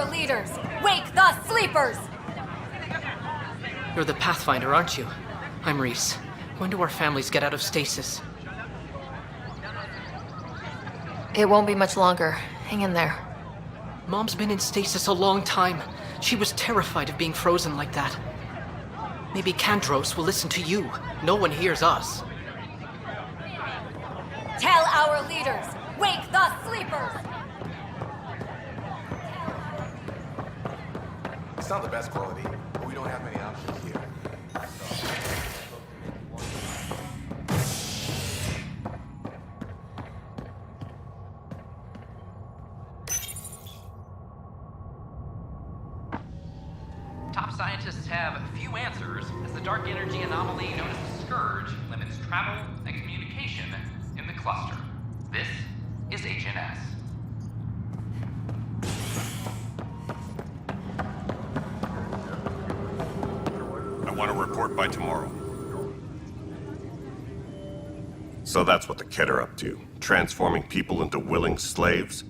our leaders! Wake the sleepers! You're the Pathfinder, aren't you? I'm Reese. When do our families get out of stasis? It won't be much longer. Hang in there. Mom's been in stasis a long time. She was terrified of being frozen like that. Maybe Kandros will listen to you. No one hears us. Tell our leaders! Wake the sleepers! It's not the best quality, but we don't have many options here. Top scientists have few answers, as the dark energy anomaly known as the Scourge limits travel and communication in the cluster. This is HNS. I want to report by tomorrow. So that's what the Kett are up to, transforming people into willing slaves?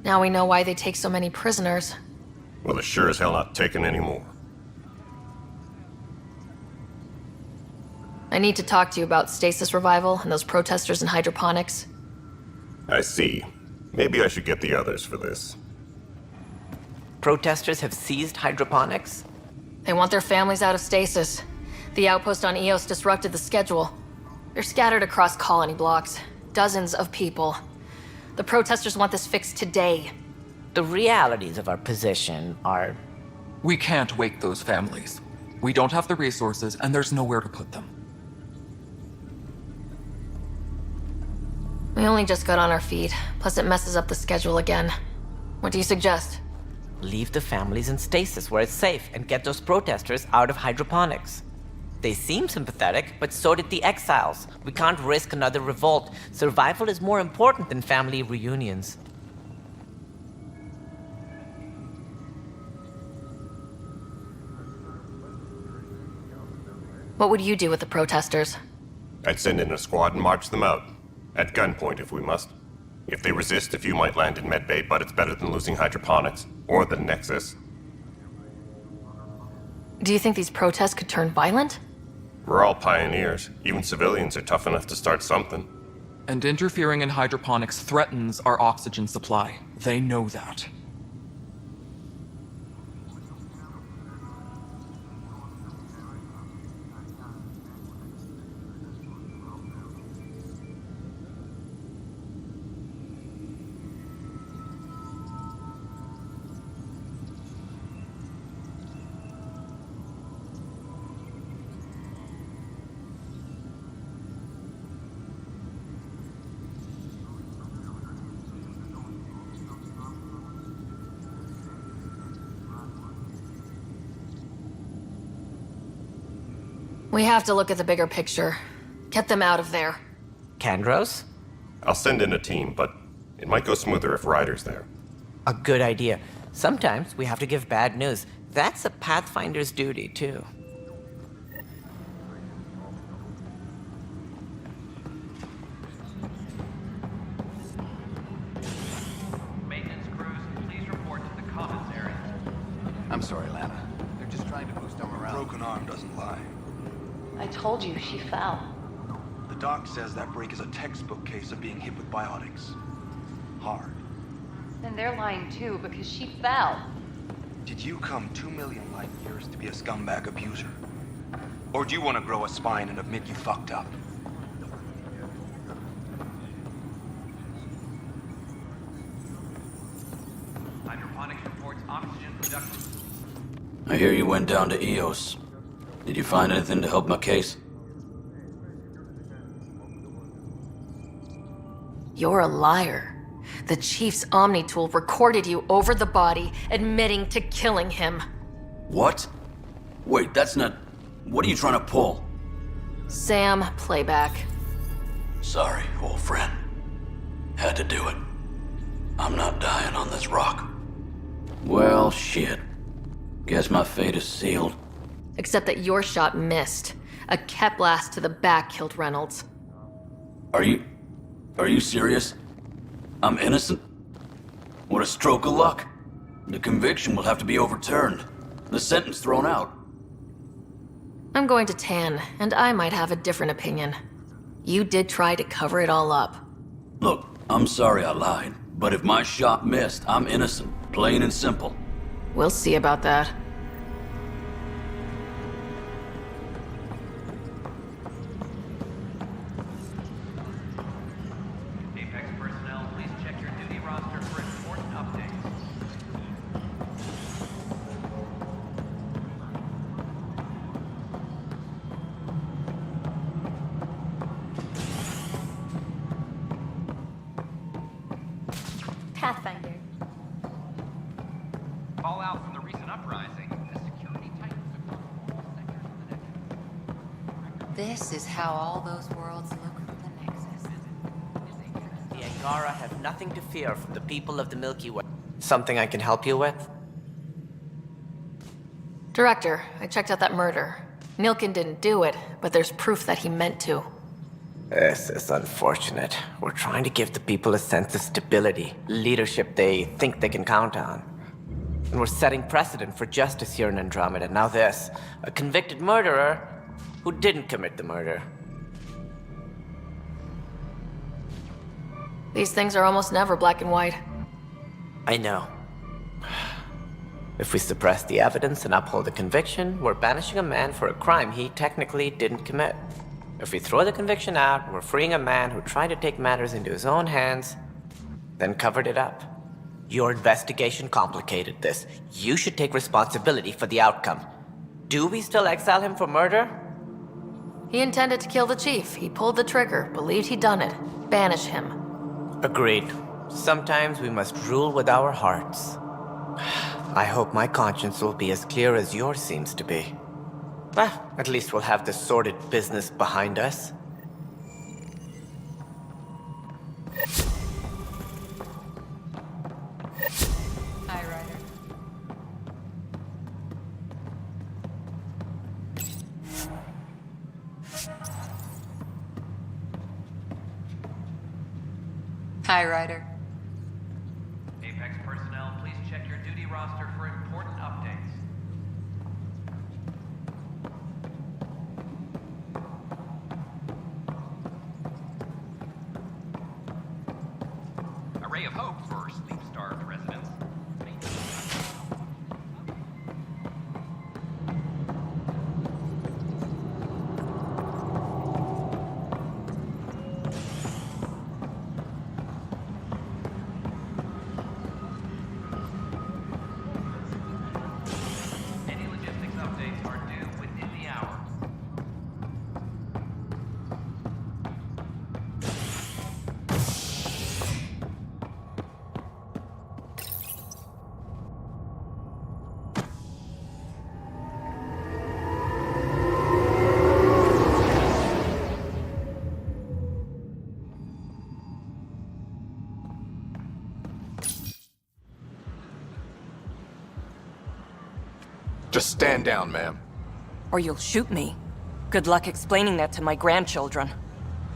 Now we know why they take so many prisoners. Well, they're sure as hell not taking any more. I need to talk to you about stasis revival and those protesters in hydroponics. I see. Maybe I should get the others for this. Protesters have seized hydroponics? They want their families out of stasis. The outpost on Eos disrupted the schedule. They're scattered across colony blocks. Dozens of people. The protesters want this fixed today. The realities of our position are... We can't wake those families. We don't have the resources, and there's nowhere to put them. We only just got on our feet, plus it messes up the schedule again. What do you suggest? Leave the families in stasis where it's safe and get those protesters out of hydroponics. They seem sympathetic, but so did the exiles. We can't risk another revolt. Survival is more important than family reunions. What would you do with the protesters? I'd send in a squad and march them out. At gunpoint if we must. If they resist, a few might land in medbay, but it's better than losing hydroponics. Or the Nexus. Do you think these protests could turn violent? We're all pioneers. Even civilians are tough enough to start something. And interfering in hydroponics threatens our oxygen supply. They know that. We have to look at the bigger picture. Get them out of there. Kandros? I'll send in a team, but it might go smoother if Ryder's there. A good idea. Sometimes we have to give bad news. That's a Pathfinder's duty, too. Maintenance crews, please report to the commons area. I'm sorry, Lana. They're just trying to boost our morale. Broken arm doesn't lie. I told you, she fell. The doc says that break is a textbook case of being hit with biotics. Hard. And they're lying too, because she fell. Did you come 2 million light years to be a scumbag abuser? Or do you want to grow a spine and admit you fucked up? Hydroponics reports oxygen production. I hear you went down to Eos. Did you find anything to help my case? You're a liar. The Chief's Omni tool recorded you over the body, admitting to killing him. What? Wait, that's not... What are you trying to pull? Sam, playback. Sorry, old friend. Had to do it. I'm not dying on this rock. Well, shit. Guess my fate is sealed. Except that your shot missed. A Kett blast to the back killed Reynolds. Are you serious? I'm innocent? What a stroke of luck. The conviction will have to be overturned. The sentence thrown out. I'm going to Tan, and I might have a different opinion. You did try to cover it all up. Look, I'm sorry I lied, but if my shot missed, I'm innocent. Plain and simple. We'll see about that. Apex personnel, please check your duty roster for important updates. Pathfinder. Fallout from the recent uprising, the security tightens across all sectors of the Nexus. This is how all those worlds look from the Nexus. The Angara have nothing to fear from the people of the Milky Way. Something I can help you with? Director, I checked out that murder. Nilkin didn't do it, but there's proof that he meant to. This is unfortunate. We're trying to give the people a sense of stability, leadership they think they can count on. And we're setting precedent for justice here in Andromeda. Now this, a convicted murderer who didn't commit the murder. These things are almost never black and white. I know. If we suppress the evidence and uphold the conviction, we're banishing a man for a crime he technically didn't commit. If we throw the conviction out, we're freeing a man who tried to take matters into his own hands, then covered it up. Your investigation complicated this. You should take responsibility for the outcome. Do we still exile him for murder? He intended to kill the chief. He pulled the trigger, believed he'd done it. Banish him. Agreed. Sometimes we must rule with our hearts. I hope my conscience will be as clear as yours seems to be. At least we'll have this sordid business behind us. Hi, Ryder. Hi, Ryder. Apex personnel, please check your duty roster for important updates. A ray of hope for sleep-starved residents. Any logistics updates are due within the hour. Just stand down, ma'am. Or you'll shoot me. Good luck explaining that to my grandchildren.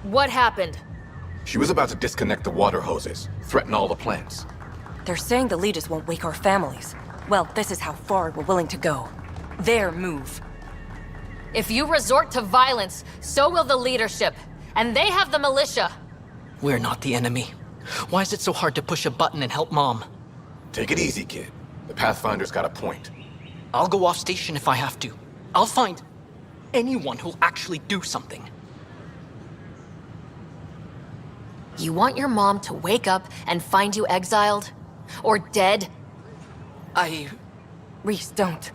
What happened? She was about to disconnect the water hoses, threaten all the plants. They're saying the leaders won't wake our families. Well, this is how far we're willing to go. Their move. If you resort to violence, so will the leadership. And they have the militia. We're not the enemy. Why is it so hard to push a button and help Mom? Take it easy, kid. The Pathfinder's got a point. I'll go off station if I have to. I'll find anyone who'll actually do something. You want your mom to wake up and find you exiled? Or dead? Reese, don't.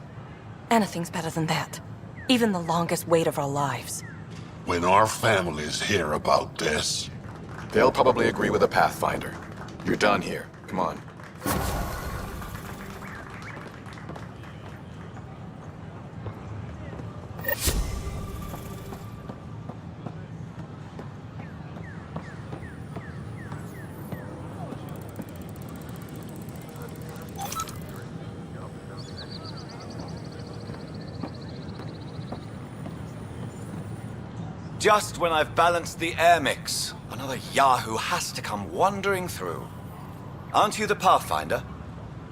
Anything's better than that. Even the longest wait of our lives. When our families hear about this... They'll probably agree with the Pathfinder. You're done here. Come on. Just when I've balanced the air mix, another Yahoo has to come wandering through. Aren't you the Pathfinder?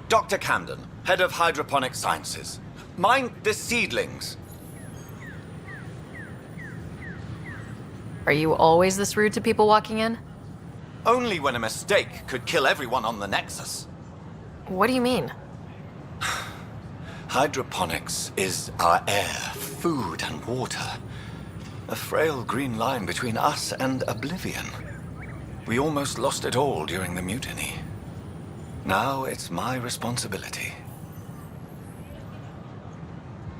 Dr. Camden, head of hydroponic sciences. Mind the seedlings. Are you always this rude to people walking in? Only when a mistake could kill everyone on the Nexus. What do you mean? Hydroponics is our air, food, and water. A frail green line between us and oblivion. We almost lost it all during the mutiny. Now it's my responsibility.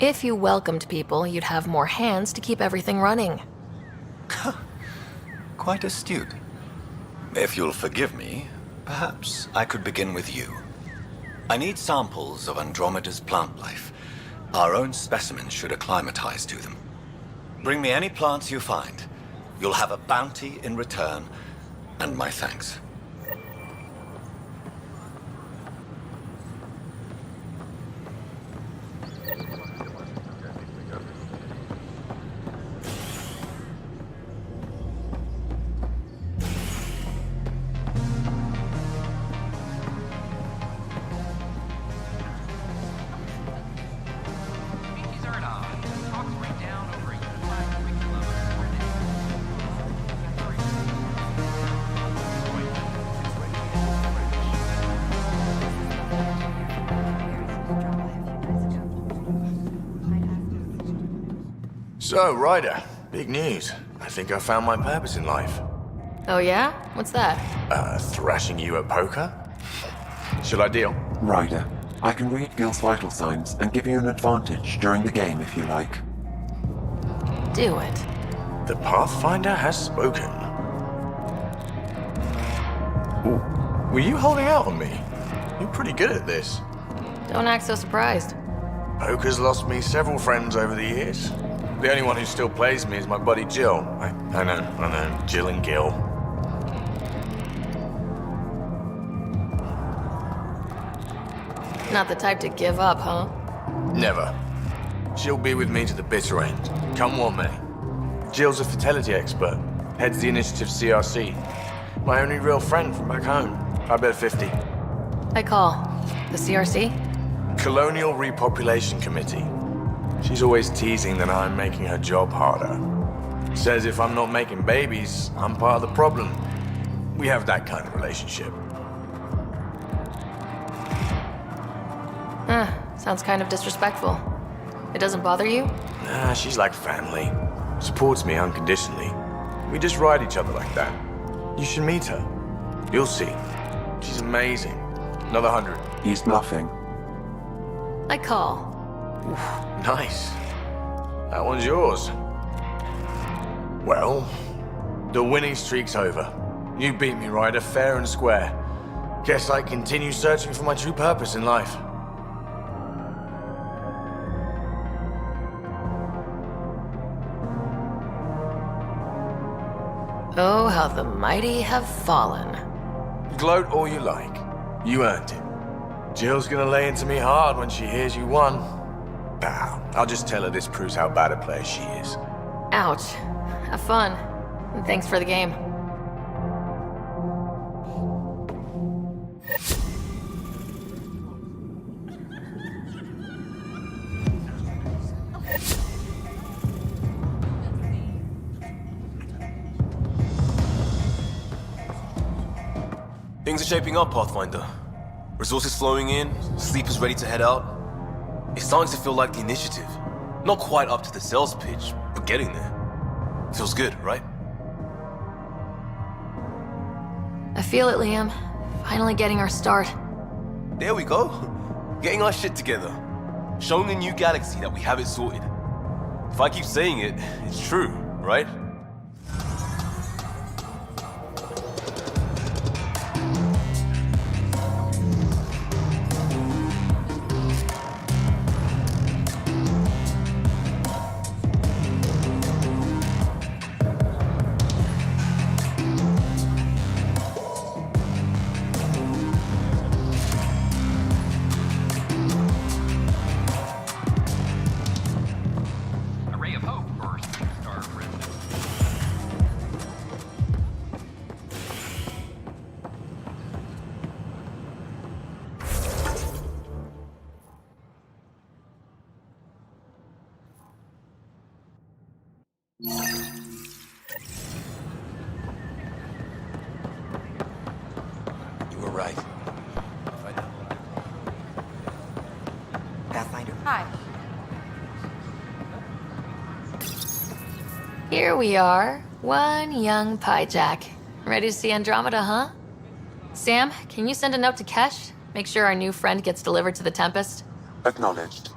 If you welcomed people, you'd have more hands to keep everything running. Quite astute. If you'll forgive me, perhaps I could begin with you. I need samples of Andromeda's plant life. Our own specimens should acclimatize to them. Bring me any plants you find. You'll have a bounty in return, and my thanks. Species are at odds. Talks break down over a unified curriculum. So, Ryder, big news. I think I found my purpose in life. Oh yeah? What's that? Thrashing you at poker? Should I deal? Ryder, I can read Gil's vital signs and give you an advantage during the game if you like. Do it. The Pathfinder has spoken. Ooh, were you holding out on me? You're pretty good at this. Don't act so surprised. Poker's lost me several friends over the years. The only one who still plays me is my buddy Jill. I know. Jill and Gil. Not the type to give up, huh? Never. She'll be with me to the bitter end, come what may. Jill's a fertility expert, heads the initiative CRC. My only real friend from back home. I bet 50. I call. The CRC? Colonial Repopulation Committee. She's always teasing that I'm making her job harder. Says if I'm not making babies, I'm part of the problem. We have that kind of relationship. Sounds kind of disrespectful. It doesn't bother you? Nah, she's like family. Supports me unconditionally. We just ride each other like that. You should meet her. You'll see. She's amazing. Another 100. He's bluffing. I call. Nice. That one's yours. Well, the winning streak's over. You beat me, Ryder, fair and square. Guess I continue searching for my true purpose in life. Oh, how the mighty have fallen. Gloat all you like. You earned it. Jill's gonna lay into me hard when she hears you won. Bah, I'll just tell her this proves how bad a player she is. Ouch. Have fun. And thanks for the game. Things are shaping up, Pathfinder. Resources flowing in, sleepers ready to head out. It's starting to feel like the initiative. Not quite up to the sales pitch, but getting there. Feels good, right? I feel it, Liam. Finally getting our start. There we go. Getting our shit together. Showing the new galaxy that we have it sorted. If I keep saying it, it's true, right? A ray of hope for Superstar residents. Hi. Here we are, one young piejack. Ready to see Andromeda, huh? Sam, can you send a note to Kesh? Make sure our new friend gets delivered to the Tempest? Acknowledged.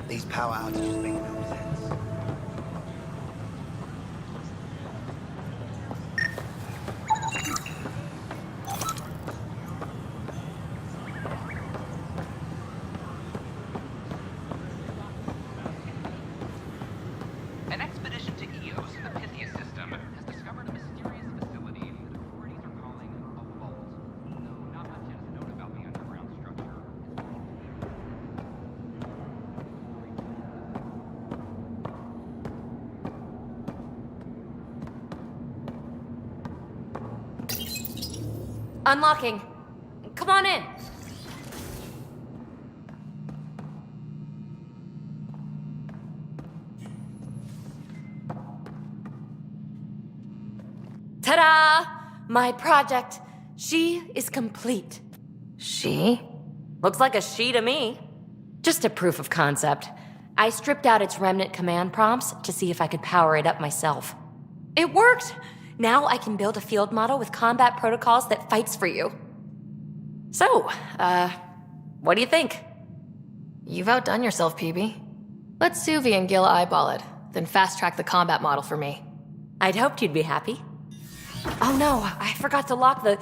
These power outages make no sense. An expedition to Eos in the Pythia system has discovered a mysterious facility that authorities are calling a vault. Though not much is known about the underground structure. Unlocking. Come on in. Ta-da! My project. She is complete. She? Looks like a she to me. Just a proof of concept. I stripped out its remnant command prompts to see if I could power it up myself. It worked! Now I can build a field model with combat protocols that fights for you. So, what do you think? You've outdone yourself, PB. Let Suvi and Gil eyeball it, then fast-track the combat model for me. I'd hoped you'd be happy. Oh no, I forgot to lock the...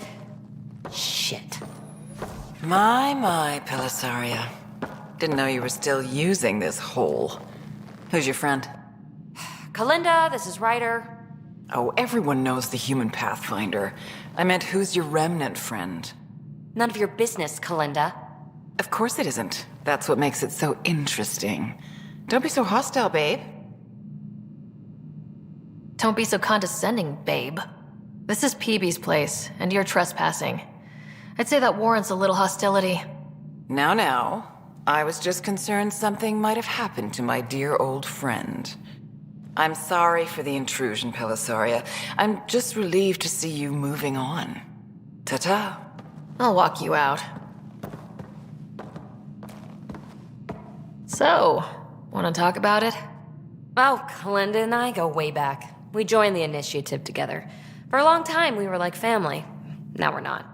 Shit. My, Pelisaria. Didn't know you were still using this hole. Who's your friend? Kalinda, this is Ryder. Oh, everyone knows the human Pathfinder. I meant, who's your remnant friend? None of your business, Kalinda. Of course it isn't. That's what makes it so interesting. Don't be so hostile, babe. Don't be so condescending, babe. This is PB's place, and you're trespassing. I'd say that warrants a little hostility. Now. I was just concerned something might have happened to my dear old friend. I'm sorry for the intrusion, Pelisaria. I'm just relieved to see you moving on. Ta-ta. I'll walk you out. So, want to talk about it? Oh, Kalinda and I go way back. We joined the initiative together. For a long time, we were like family. Now we're not.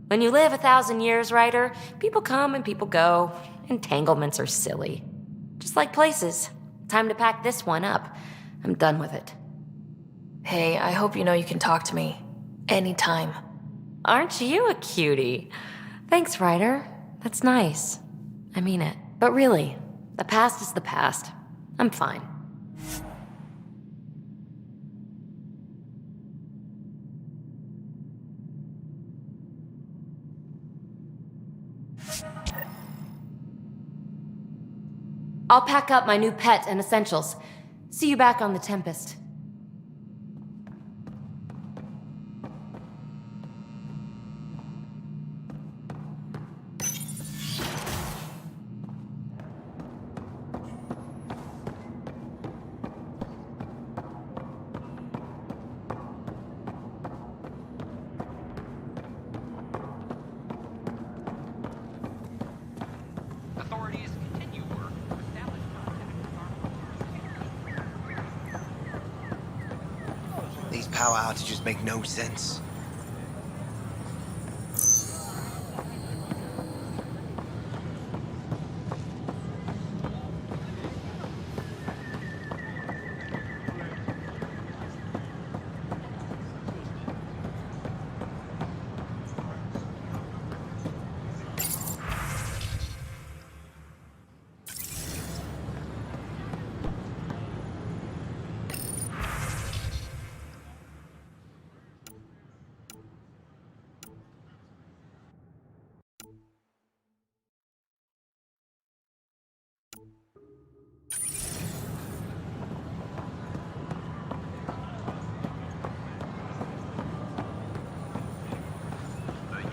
When you live 1,000 years, Ryder, people come and people go. Entanglements are silly. Just like places. Time to pack this one up. I'm done with it. Hey, I hope you know you can talk to me. Anytime. Aren't you a cutie? Thanks, Ryder. That's nice. I mean it. But really, the past is the past. I'm fine. I'll pack up my new pet and essentials. See you back on the Tempest. Authorities continue work to establish contact with These power outages make no sense.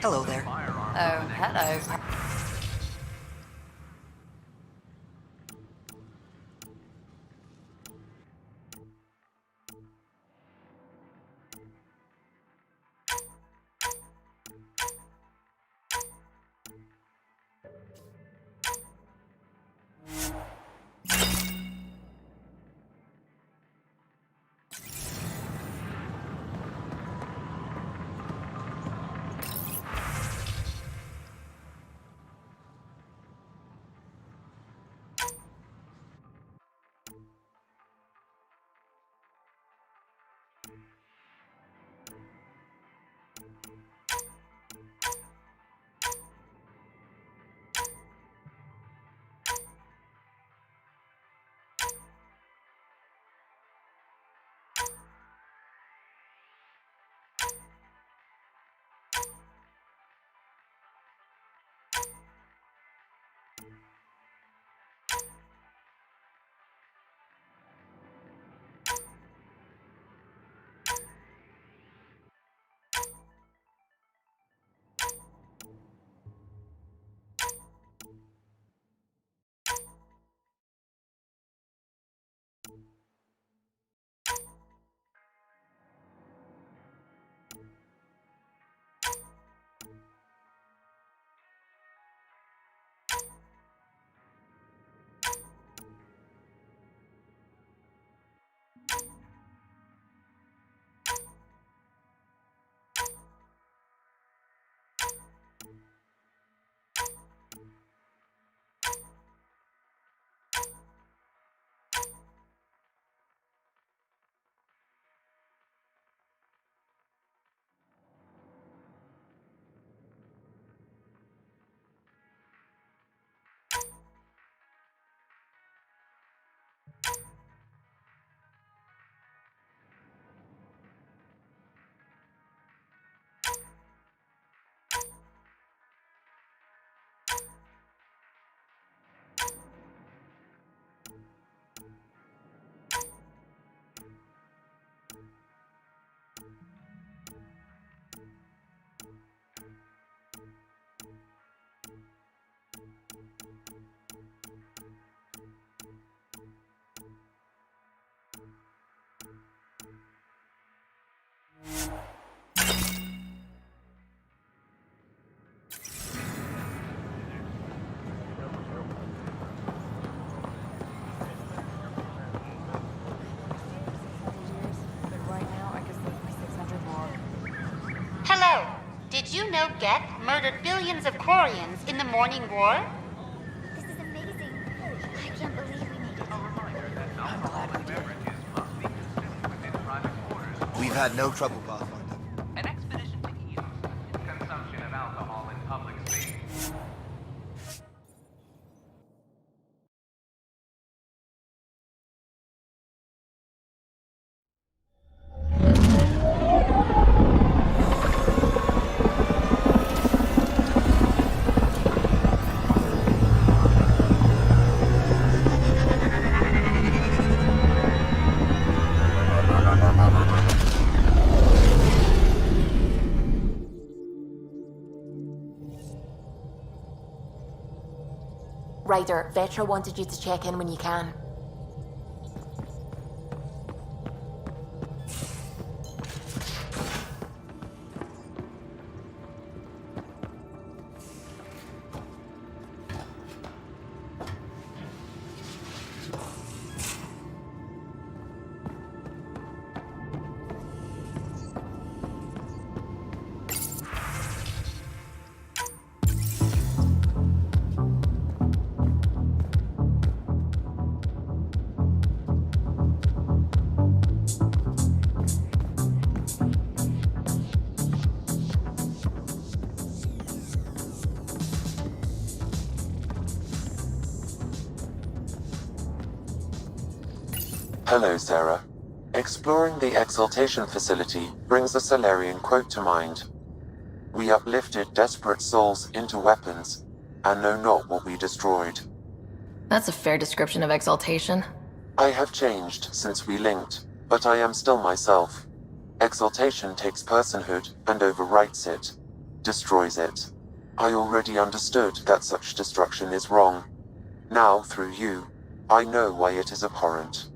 Hello there. Oh, hello. Hello. Did you know Geth murdered billions of Quarians in the Morning War? This is amazing. I can't believe we made it. I'm glad we did. We've had no trouble, Pathfinder. An expedition to Eos. Consumption of alcohol in public spaces. Ryder, Vetra wanted you to check in when you can. Hello, Sarah. Exploring the Exaltation facility brings a Solarian quote to mind. We uplifted desperate souls into weapons, and know not what we destroyed. That's a fair description of exaltation. I have changed since we linked, but I am still myself. Exaltation takes personhood and overwrites it. destroys it. I already understood that such destruction is wrong. Now, through you, I know why it is abhorrent.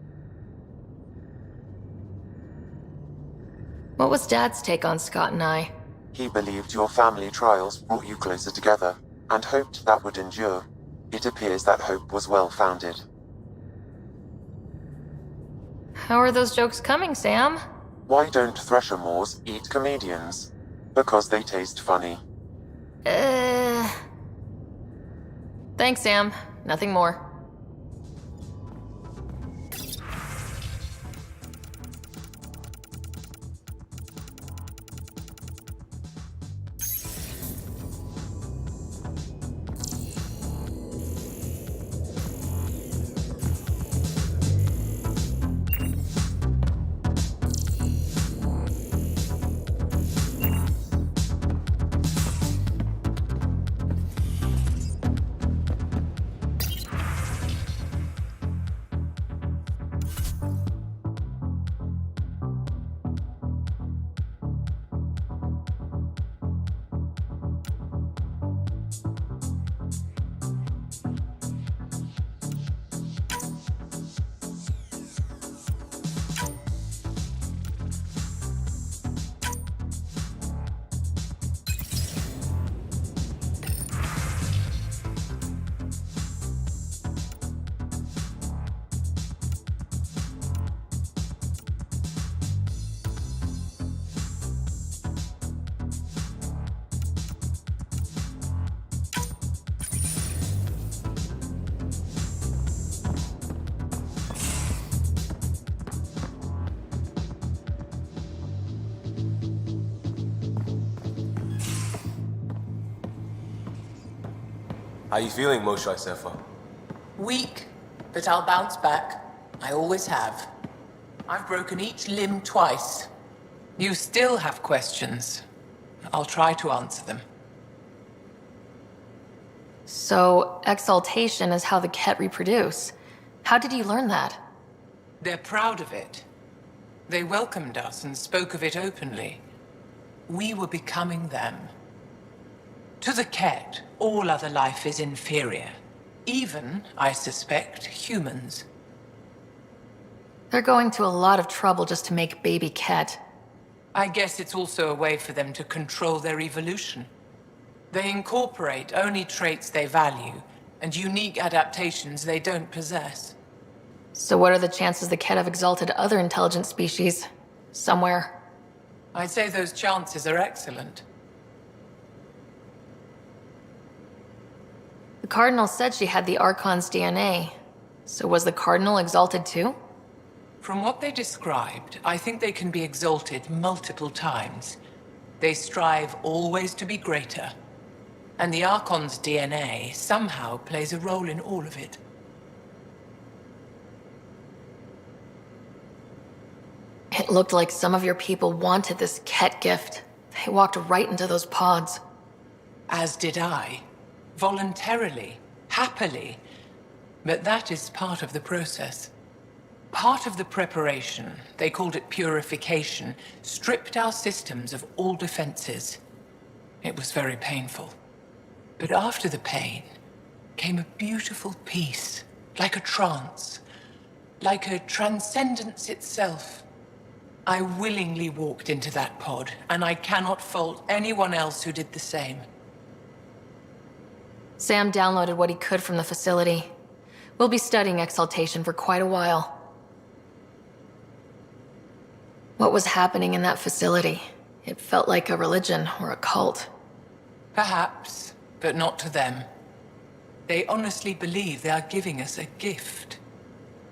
What was Dad's take on Scott and I? He believed your family trials brought you closer together, and hoped that would endure. It appears that hope was well-founded. How are those jokes coming, Sam? Why don't Threshermoors eat comedians? Because they taste funny. Thanks, Sam. Nothing more. How you feeling, Moshe Sefer? Weak, but I'll bounce back. I always have. I've broken each limb twice. You still have questions. I'll try to answer them. So, exaltation is how the Ket reproduce. How did you learn that? They're proud of it. They welcomed us and spoke of it openly. We were becoming them. To the Ket, all other life is inferior. Even, I suspect, humans. They're going to a lot of trouble just to make baby Ket. I guess it's also a way for them to control their evolution. They incorporate only traits they value, and unique adaptations they don't possess. So what are the chances the Ket have exalted other intelligent species? Somewhere? I'd say those chances are excellent. The Cardinal said she had the Archon's DNA. So was the Cardinal exalted too? From what they described, I think they can be exalted multiple times. They strive always to be greater. And the Archon's DNA somehow plays a role in all of it. It looked like some of your people wanted this Ket gift. They walked right into those pods. As did I. Voluntarily. Happily. But that is part of the process. Part of the preparation, they called it purification, stripped our systems of all defenses. It was very painful. But after the pain came a beautiful peace, like a trance, like a transcendence itself. I willingly walked into that pod, and I cannot fault anyone else who did the same. Sam downloaded what he could from the facility. We'll be studying exaltation for quite a while. What was happening in that facility? It felt like a religion or a cult. Perhaps, but not to them. They honestly believe they are giving us a gift.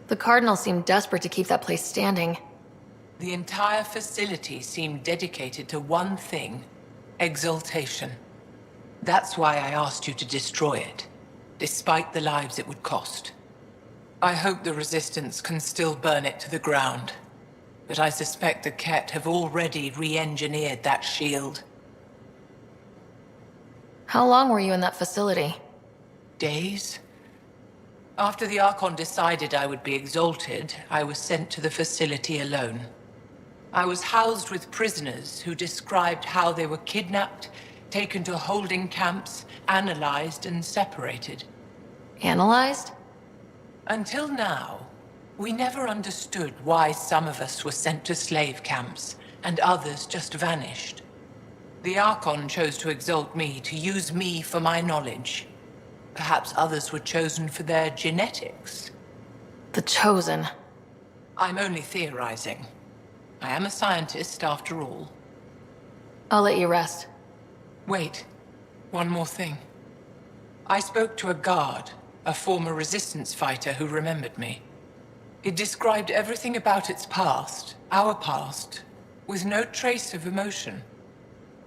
The Cardinal seemed desperate to keep that place standing. The entire facility seemed dedicated to one thing: exaltation. That's why I asked you to destroy it, despite the lives it would cost. I hope the Resistance can still burn it to the ground, but I suspect the Ket have already re-engineered that shield. How long were you in that facility? Days? After the Archon decided I would be exalted, I was sent to the facility alone. I was housed with prisoners who described how they were kidnapped, taken to holding camps, analyzed and separated. Analyzed? Until now, we never understood why some of us were sent to slave camps and others just vanished. The Archon chose to exalt me, to use me for my knowledge. Perhaps others were chosen for their genetics. The Chosen. I'm only theorizing. I am a scientist, after all. I'll let you rest. Wait, one more thing. I spoke to a guard, a former resistance fighter who remembered me. It described everything about its past, our past, with no trace of emotion.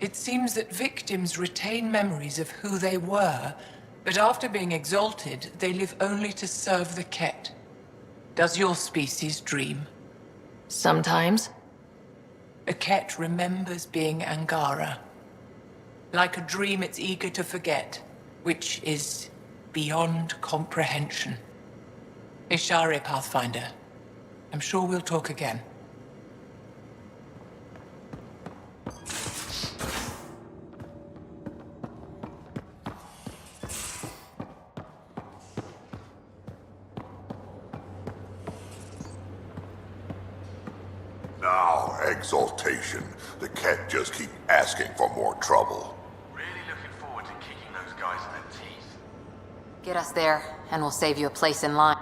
It seems that victims retain memories of who they were, but after being exalted, they live only to serve the Ket. Does your species dream? Sometimes. A Ket remembers being Angara. Like a dream it's eager to forget, which is beyond comprehension. Ishari, Pathfinder. I'm sure we'll talk again. Now, exaltation. The Ket just keep asking for more trouble. Really looking forward to kicking those guys in the teeth. Get us there, and we'll save you a place in line.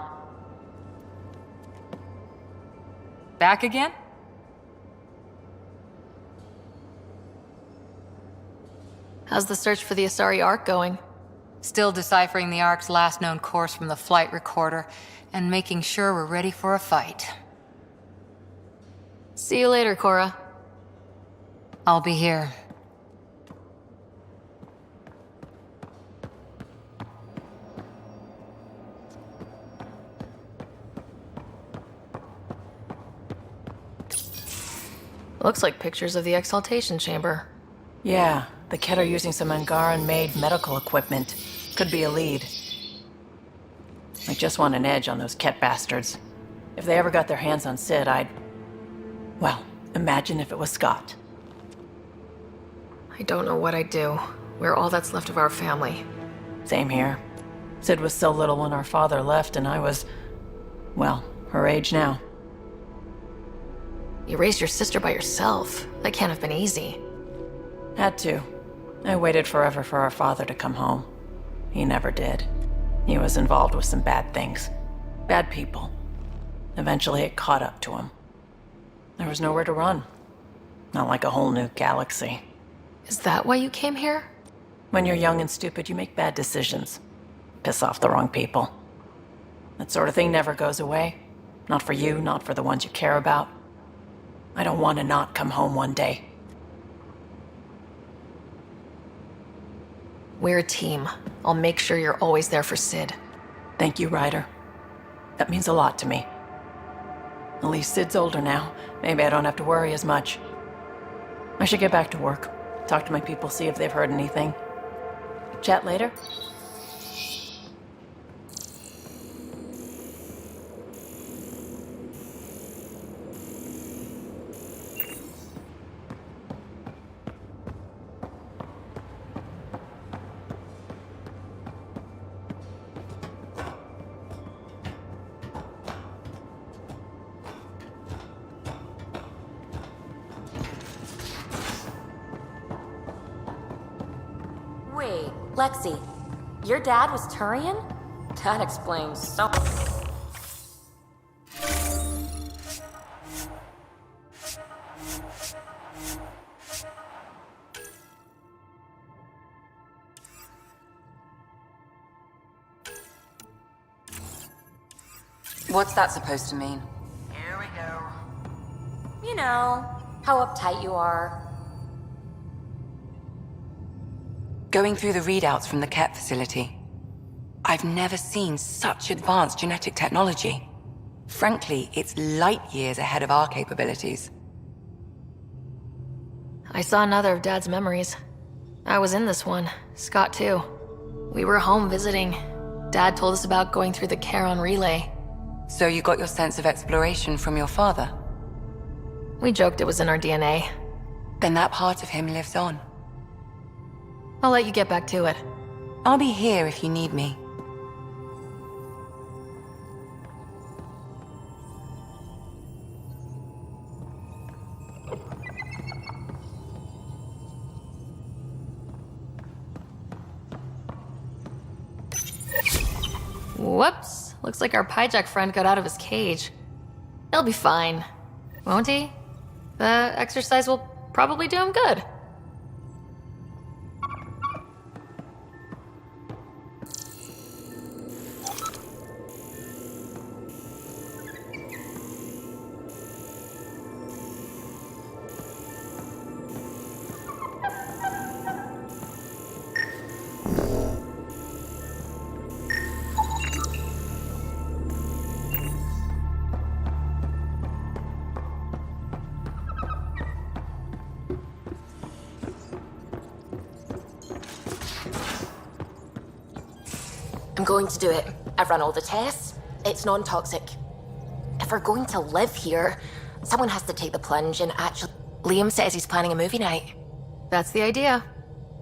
Back again? How's the search for the Asari Ark going? Still deciphering the Ark's last known course from the flight recorder, and making sure we're ready for a fight. See you later, Cora. I'll be here. Looks like pictures of the Exaltation Chamber. Yeah, the Ket are using some Angaran-made medical equipment. Could be a lead. I just want an edge on those Ket bastards. If they ever got their hands on Sid, well, imagine if it was Scott. I don't know what I'd do. We're all that's left of our family. Same here. Sid was so little when our father left, and I was, well, her age now. You raised your sister by yourself. That can't have been easy. Had to. I waited forever for our father to come home. He never did. He was involved with some bad things. Bad people. Eventually it caught up to him. There was nowhere to run. Not like a whole new galaxy. Is that why you came here? When you're young and stupid, you make bad decisions. Piss off the wrong people. That sort of thing never goes away. Not for you, not for the ones you care about. I don't want to not come home one day. We're a team. I'll make sure you're always there for Sid. Thank you, Ryder. That means a lot to me. At least Sid's older now. Maybe I don't have to worry as much. I should get back to work. Talk to my people, see if they've heard anything. Chat later? Wait, Lexi, your dad was Turian? That explains so... What's that supposed to mean? Here we go. You know, how uptight you are. Going through the readouts from the Ket facility, I've never seen such advanced genetic technology. Frankly, it's light years ahead of our capabilities. I saw another of Dad's memories. I was in this one. Scott, too. We were home visiting. Dad told us about going through the Charon relay. So you got your sense of exploration from your father? We joked it was in our DNA. Then that part of him lives on. I'll let you get back to it. I'll be here if you need me. Whoops. Looks like our Pyjack friend got out of his cage. He'll be fine. Won't he? The exercise will probably do him good. I'm going to do it. I've run all the tests. It's non-toxic. If we're going to live here, someone has to take the plunge and actually... Liam says he's planning a movie night. That's the idea.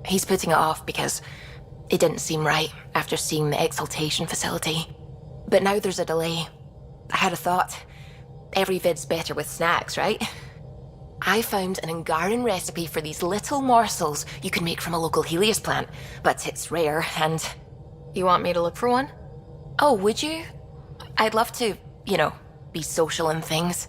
He's putting it off because it didn't seem right after seeing the exaltation facility. But now there's a delay. I had a thought. Every vid's better with snacks, right? I found an Angaran recipe for these little morsels you can make from a local Helios plant, but it's rare and... You want me to look for one? Oh, would you? I'd love to, be social and things.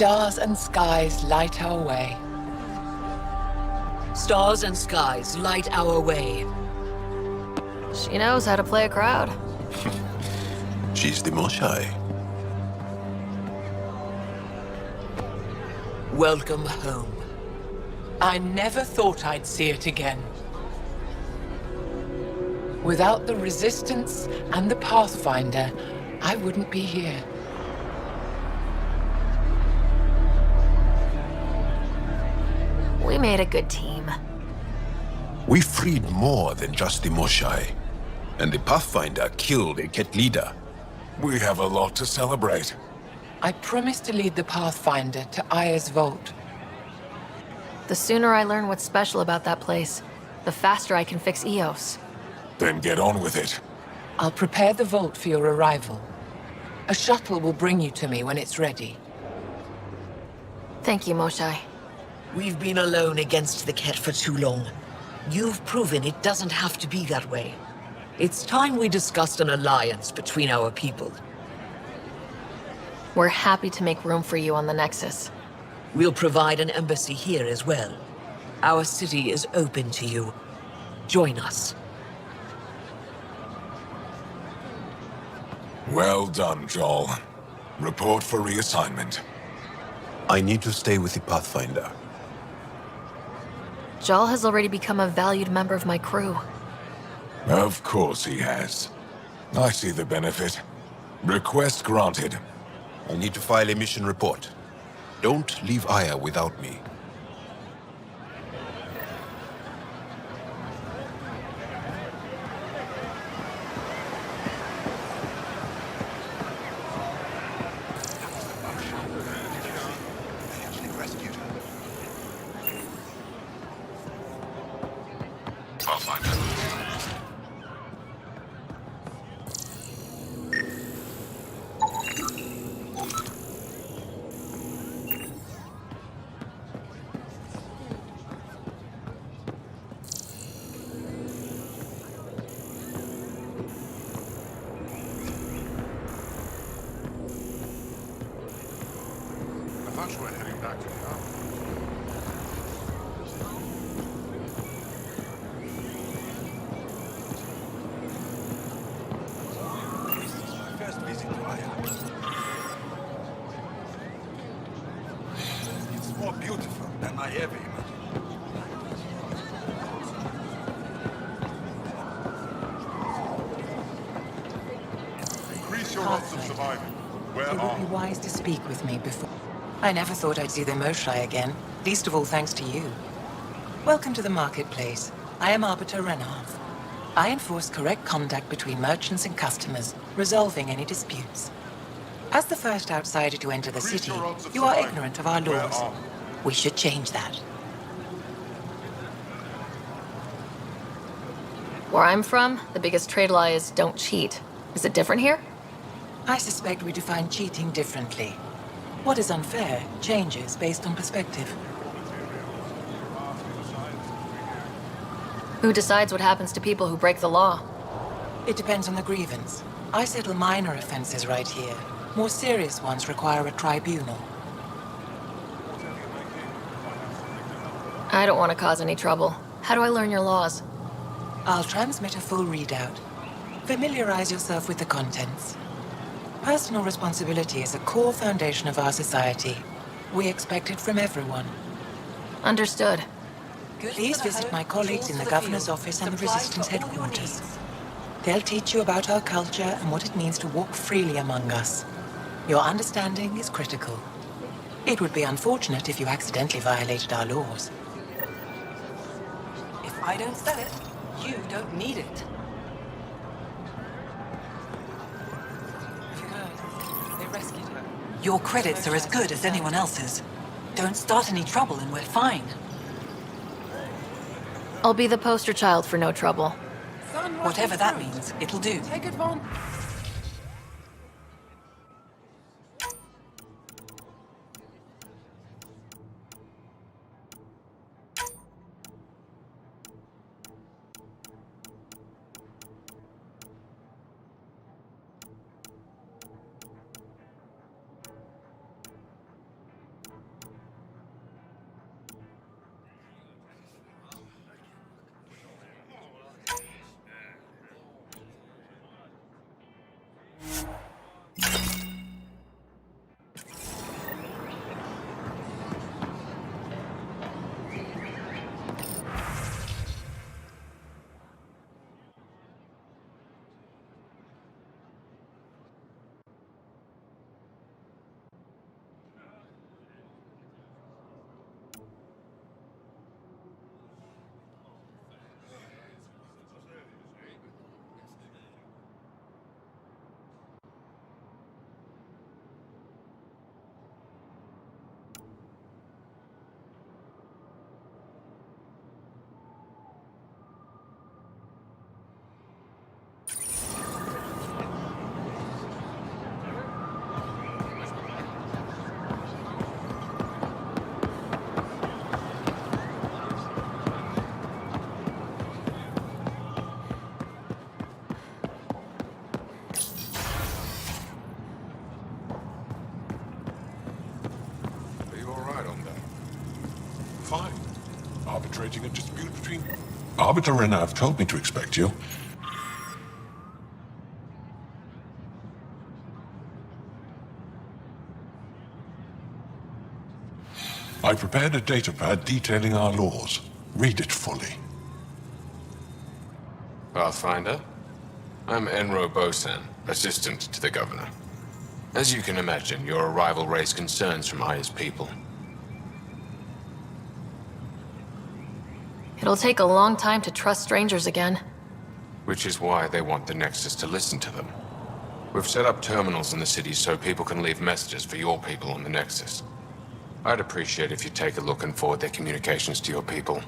Stars and skies light our way. Stars and skies light our way. She knows how to play a crowd. She's the Moshai. Welcome home. I never thought I'd see it again. Without the Resistance and the Pathfinder, I wouldn't be here. We made a good team. We freed more than just the Moshai. And the Pathfinder killed a Ket leader. We have a lot to celebrate. I promised to lead the Pathfinder to Aya's vault. The sooner I learn what's special about that place, the faster I can fix Eos. Then get on with it. I'll prepare the vault for your arrival. A shuttle will bring you to me when it's ready. Thank you, Moshai. We've been alone against the Ket for too long. You've proven it doesn't have to be that way. It's time we discussed an alliance between our people. We're happy to make room for you on the Nexus. We'll provide an embassy here as well. Our city is open to you. Join us. Well done, Joel. Report for reassignment. I need to stay with the Pathfinder. Jal has already become a valued member of my crew. Of course he has. I see the benefit. Request granted. I need to file a mission report. Don't leave Aya without me. It's more beautiful than I ever imagined. Increase your odds of surviving. Where It would be wise to speak with me before. I never thought I'd see the Moshai again, least of all thanks to you. Welcome to the marketplace. I am Arbiter Renarth. I enforce correct conduct between merchants and customers, resolving any disputes. As the first outsider to enter the city, you are ignorant of our laws. We should change that. Where I'm from, the biggest trade law is don't cheat. Is it different here? I suspect we define cheating differently. What is unfair changes based on perspective. Who decides what happens to people who break the law? It depends on the grievance. I settle minor offenses right here. More serious ones require a tribunal. I don't want to cause any trouble. How do I learn your laws? I'll transmit a full readout. Familiarize yourself with the contents. Personal responsibility is a core foundation of our society. We expect it from everyone. Understood. Please visit my colleagues in the Governor's office and the Resistance headquarters. They'll teach you about our culture and what it means to walk freely among us. Your understanding is critical. It would be unfortunate if you accidentally violated our laws. If I don't sell it, you don't need it. They rescued her. Your credits are as good as anyone else's. Don't start any trouble and we're fine. I'll be the poster child for no trouble. Whatever that means, it'll do. Take advantage. Fine. Arbitrating a dispute between... Arbiter Renarth told me to expect you. I prepared a datapad detailing our laws. Read it fully. Pathfinder, I'm Enro Bosan, assistant to the governor. As you can imagine, your arrival raised concerns from Aya's people. It'll take a long time to trust strangers again. Which is why they want the Nexus to listen to them. We've set up terminals in the city so people can leave messages for your people on the Nexus. I'd appreciate if you take a look and forward their communications to your people.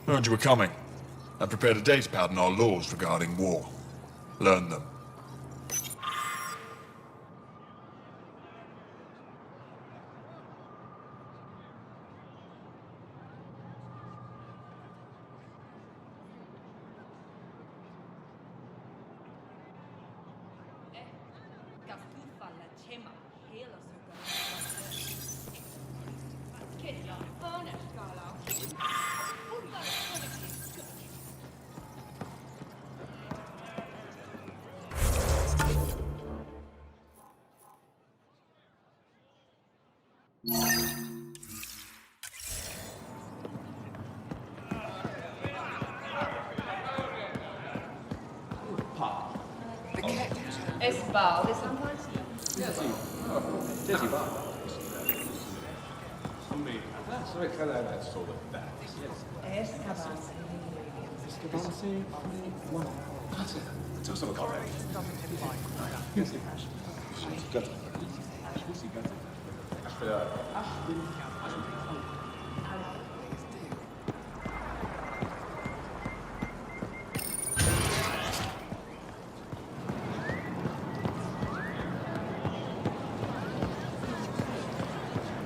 Heard you were coming. I prepared a datapad on our laws regarding war. Learn them.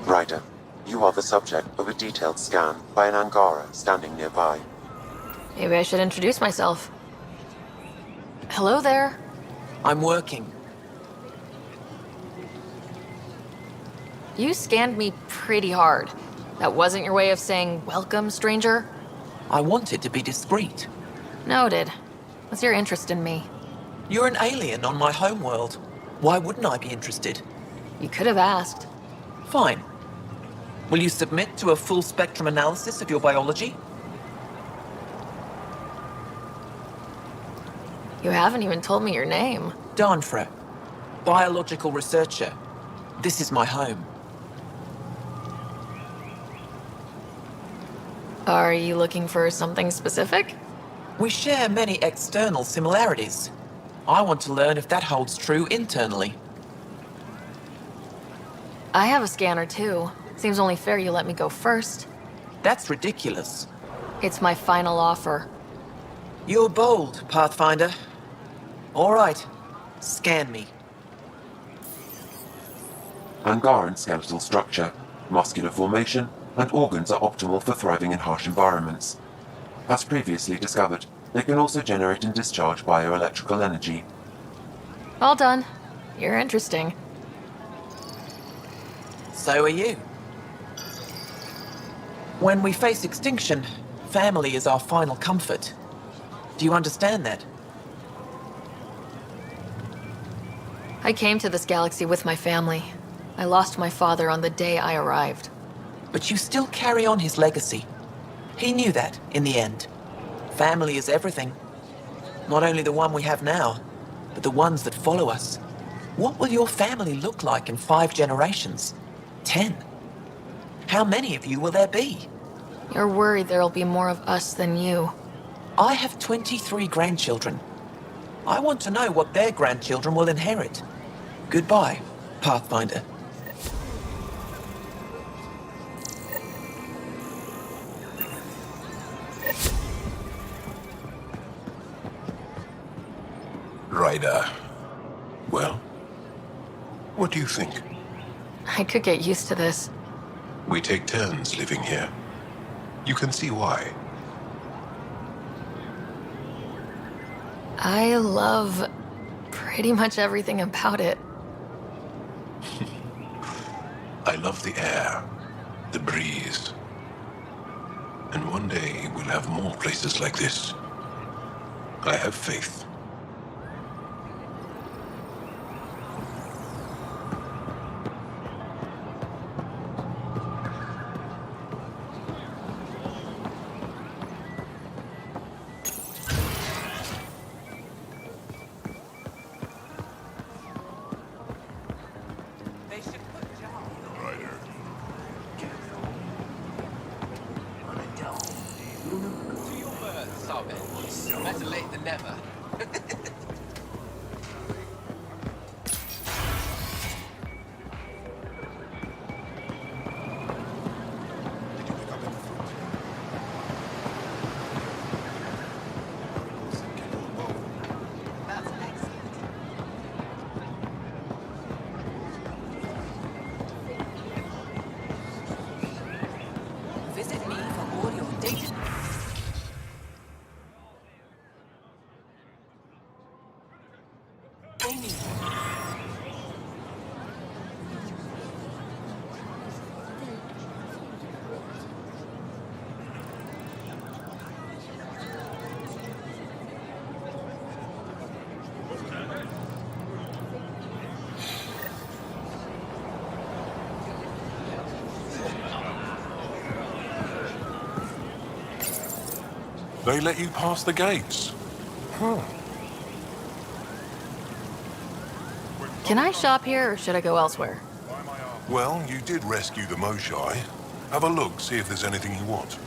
Ryder, you are the subject of a detailed scan by an Angara standing nearby. Maybe I should introduce myself. Hello there. I'm working. You scanned me pretty hard. That wasn't your way of saying, welcome, stranger? I wanted to be discreet. Noted. What's your interest in me? You're an alien on my homeworld. Why wouldn't I be interested? You could have asked. Fine. Will you submit to a full spectrum analysis of your biology? You haven't even told me your name. Darnfra. Biological researcher. This is my home. Are you looking for something specific? We share many external similarities. I want to learn if that holds true internally. I have a scanner too. Seems only fair you let me go first. That's ridiculous. It's my final offer. You're bold, Pathfinder. All right. Scan me. Angaran skeletal structure, muscular formation, and organs are optimal for thriving in harsh environments. As previously discovered, they can also generate and discharge bioelectrical energy. All done. You're interesting. So are you. When we face extinction, family is our final comfort. Do you understand that? I came to this galaxy with my family. I lost my father on the day I arrived. But you still carry on his legacy. He knew that, in the end. Family is everything. Not only the one we have now, but the ones that follow us. What will your family look like in 5 generations? 10? How many of you will there be? You're worried there'll be more of us than you. I have 23 grandchildren. I want to know what their grandchildren will inherit. Goodbye, Pathfinder. Ryder. Well, what do you think? I could get used to this. We take turns living here. You can see why. I love pretty much everything about it. I love the air, the breeze. And one day we'll have more places like this. I have faith. Better late than never. Visit me for all your data. They let you pass the gates. Huh. Can I shop here, or should I go elsewhere? Well, you did rescue the Moshai. Have a look, see if there's anything you want.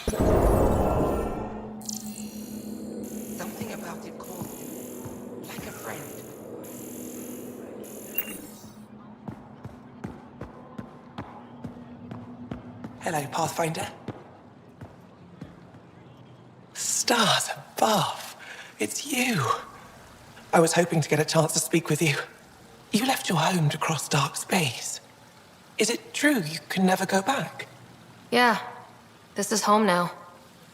Something about it called like a friend. Hello, Pathfinder. Stars above. It's you. I was hoping to get a chance to speak with you. You left your home to cross dark space. Is it true you can never go back? Yeah. This is home now.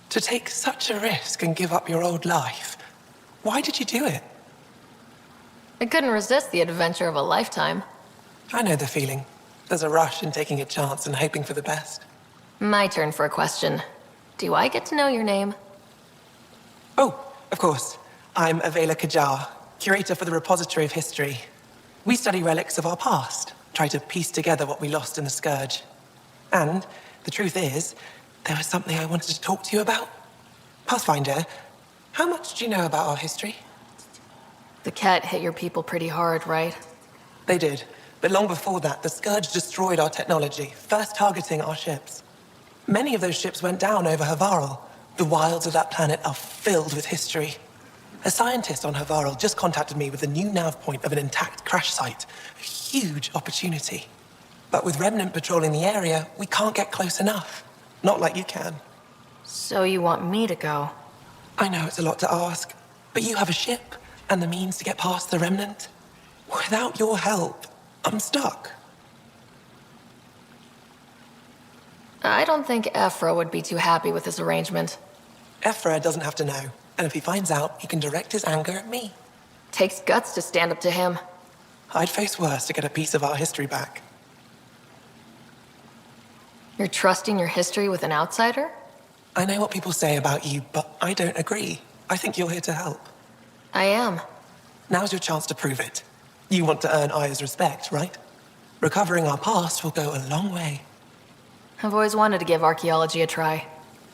To take such a risk and give up your old life, why did you do it? I couldn't resist the adventure of a lifetime. I know the feeling. There's a rush in taking a chance and hoping for the best. My turn for a question. Do I get to know your name? Oh, of course. I'm Avela Kajar, curator for the Repository of History. We study relics of our past, try to piece together what we lost in the Scourge. And the truth is, there was something I wanted to talk to you about. Pathfinder, how much do you know about our history? The cat hit your people pretty hard, right? They did. But long before that, the Scourge destroyed our technology, first targeting our ships. Many of those ships went down over Havarl. The wilds of that planet are filled with history. A scientist on Havarl just contacted me with the new nav point of an intact crash site. A huge opportunity. But with Remnant patrolling the area, we can't get close enough. Not like you can. So you want me to go? I know it's a lot to ask, but you have a ship and the means to get past the Remnant. Without your help, I'm stuck. I don't think Ephra would be too happy with this arrangement. Ephra doesn't have to know, and if he finds out, he can direct his anger at me. Takes guts to stand up to him. I'd face worse to get a piece of our history back. You're trusting your history with an outsider? I know what people say about you, but I don't agree. I think you're here to help. I am. Now's your chance to prove it. You want to earn Aya's respect, right? Recovering our past will go a long way. I've always wanted to give archaeology a try.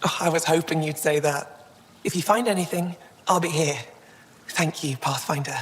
Oh, I was hoping you'd say that. If you find anything, I'll be here. Thank you, Pathfinder.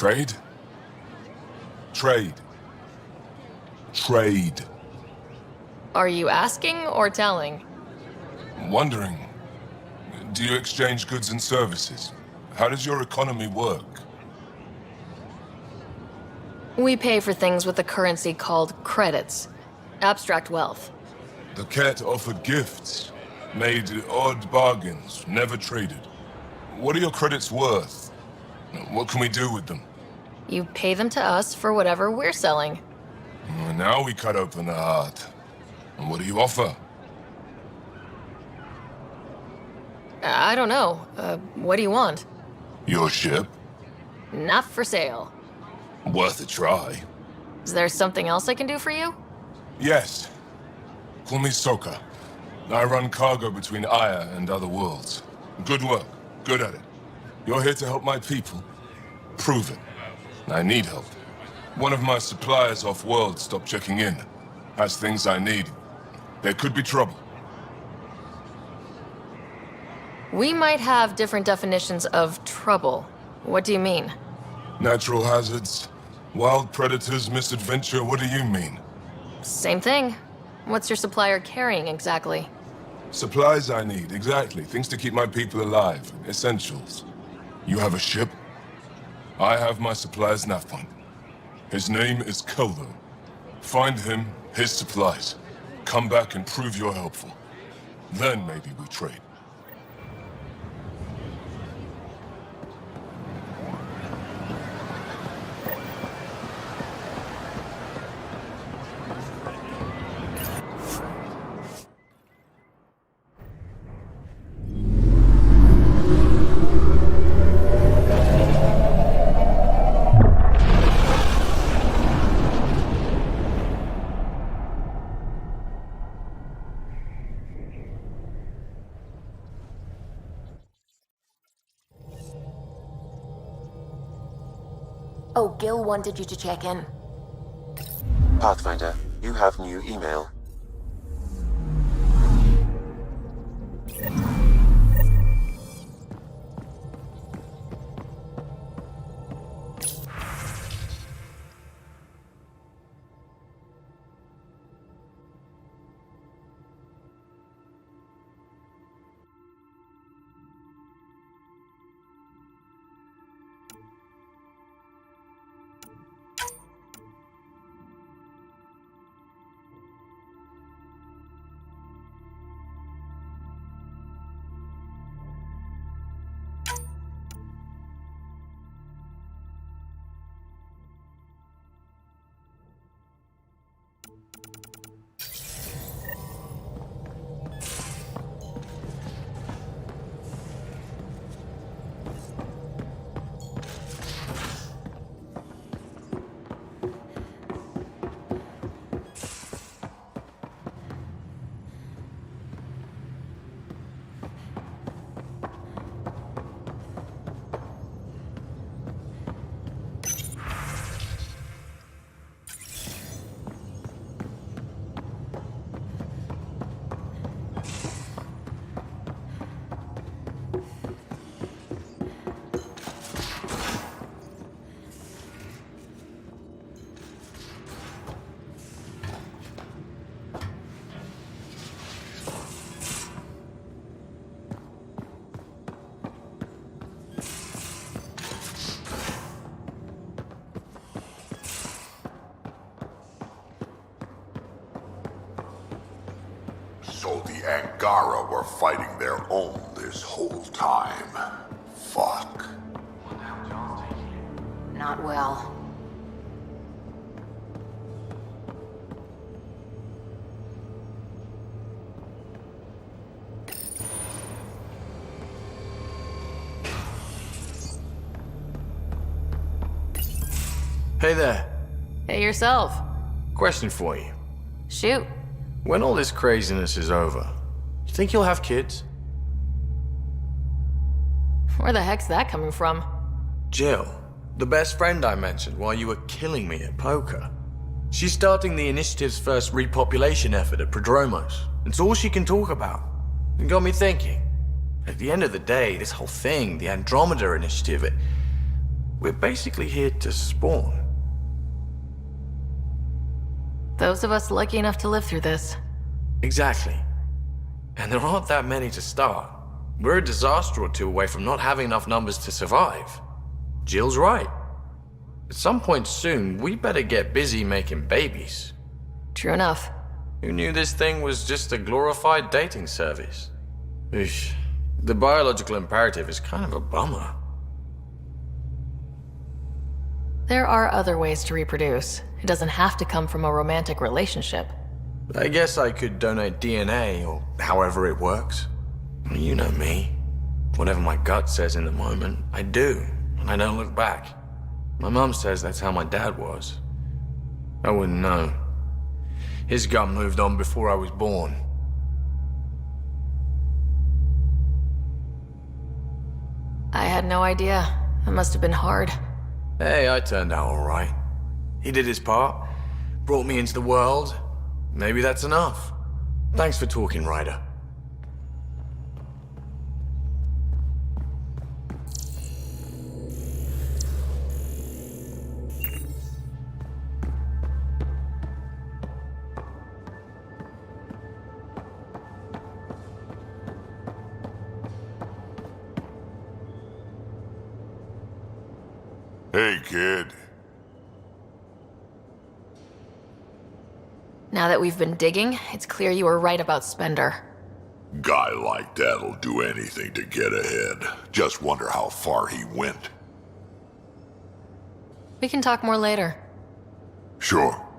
Trade? Trade. Trade. Are you asking or telling? Wondering, do you exchange goods and services? How does your economy work? We pay for things with a currency called credits. Abstract wealth. The Ket offered gifts, made odd bargains, never traded. What are your credits worth? What can we do with them? You pay them to us for whatever we're selling. Now we cut open the heart. And what do you offer? I don't know. What do you want? Your ship? Not for sale. Worth a try. Is there something else I can do for you? Yes. Call me Soka. I run cargo between Aya and other worlds. Good work. Good at it. You're here to help my people. Prove it. I need help. One of my suppliers off-world stopped checking in. Has things I need. There could be trouble. We might have different definitions of trouble. What do you mean? Natural hazards, wild predators, misadventure, what do you mean? Same thing. What's your supplier carrying exactly? Supplies I need, exactly. Things to keep my people alive. Essentials. You have a ship? I have my supplier's nav point. His name is Kolo. Find him, his supplies. Come back and prove you're helpful. Then maybe we trade. Oh, Gil wanted you to check in. Pathfinder, you have new email. So the Angara were fighting their own this whole time. Fuck. Not well. Hey there. Hey yourself. Question for you. Shoot. When all this craziness is over, you think you'll have kids? Where the heck's that coming from? Jill, the best friend I mentioned while you were killing me at poker. She's starting the Initiative's first repopulation effort at Prodromos. It's all she can talk about. It got me thinking. At the end of the day, this whole thing, the Andromeda Initiative, We're basically here to spawn. Those of us lucky enough to live through this. Exactly. And there aren't that many to start. We're a disaster or two away from not having enough numbers to survive. Jill's right. At some point soon, we better get busy making babies. True enough. Who knew this thing was just a glorified dating service? Eesh. The biological imperative is kind of a bummer. There are other ways to reproduce. It doesn't have to come from a romantic relationship. I guess I could donate DNA, or however it works. You know me. Whatever my gut says in the moment, I do, and I don't look back. My mum says that's how my dad was. I wouldn't know. His gut moved on before I was born. I had no idea. It must have been hard. Hey, I turned out alright. He did his part, brought me into the world. Maybe that's enough. Thanks for talking, Ryder. Hey, kid. Now that we've been digging, it's clear you were right about Spender. Guy like that'll do anything to get ahead. Just wonder how far he went. We can talk more later. Sure.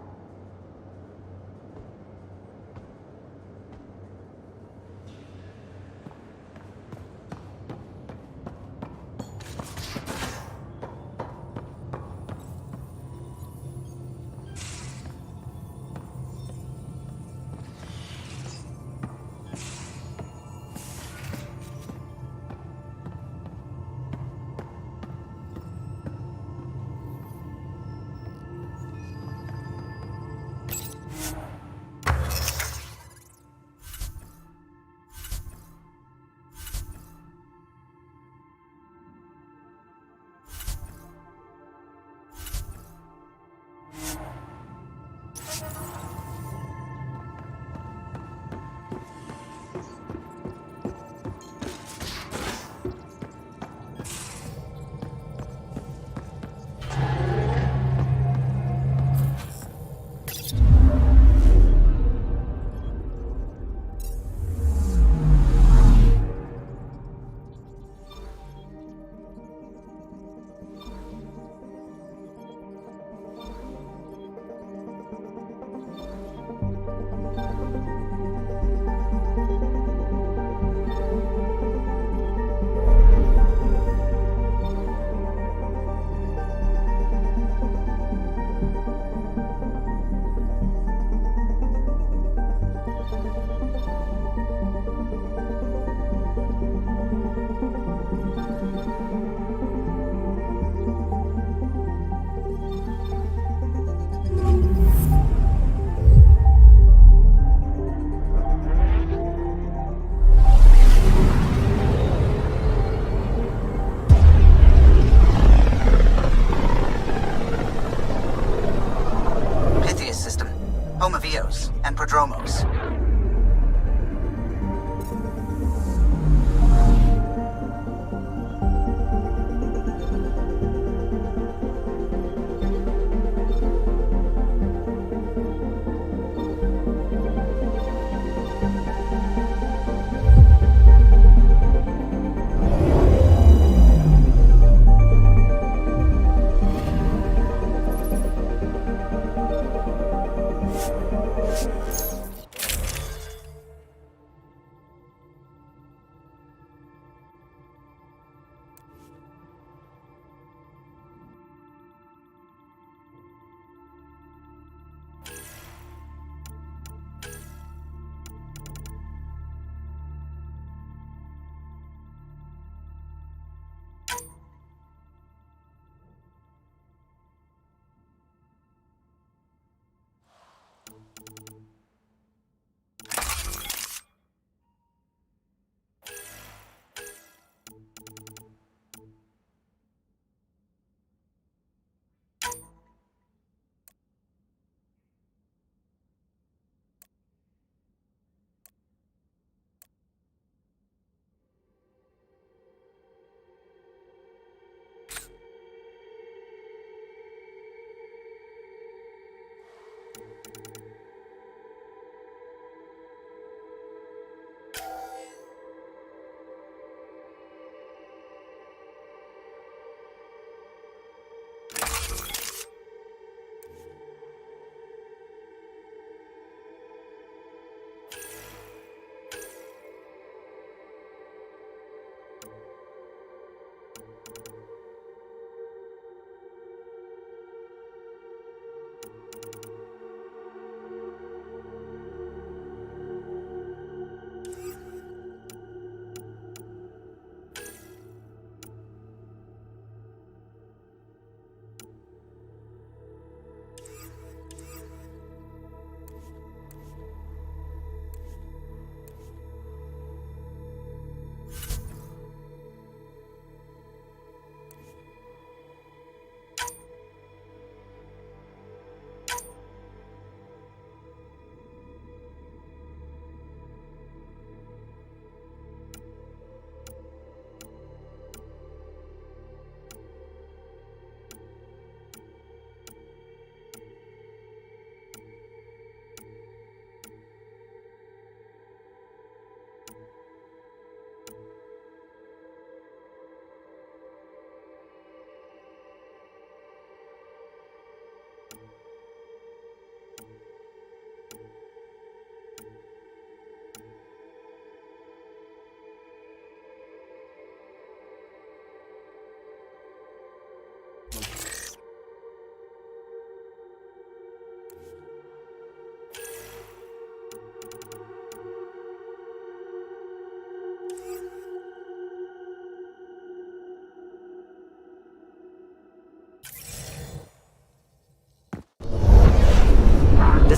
and Prodromos.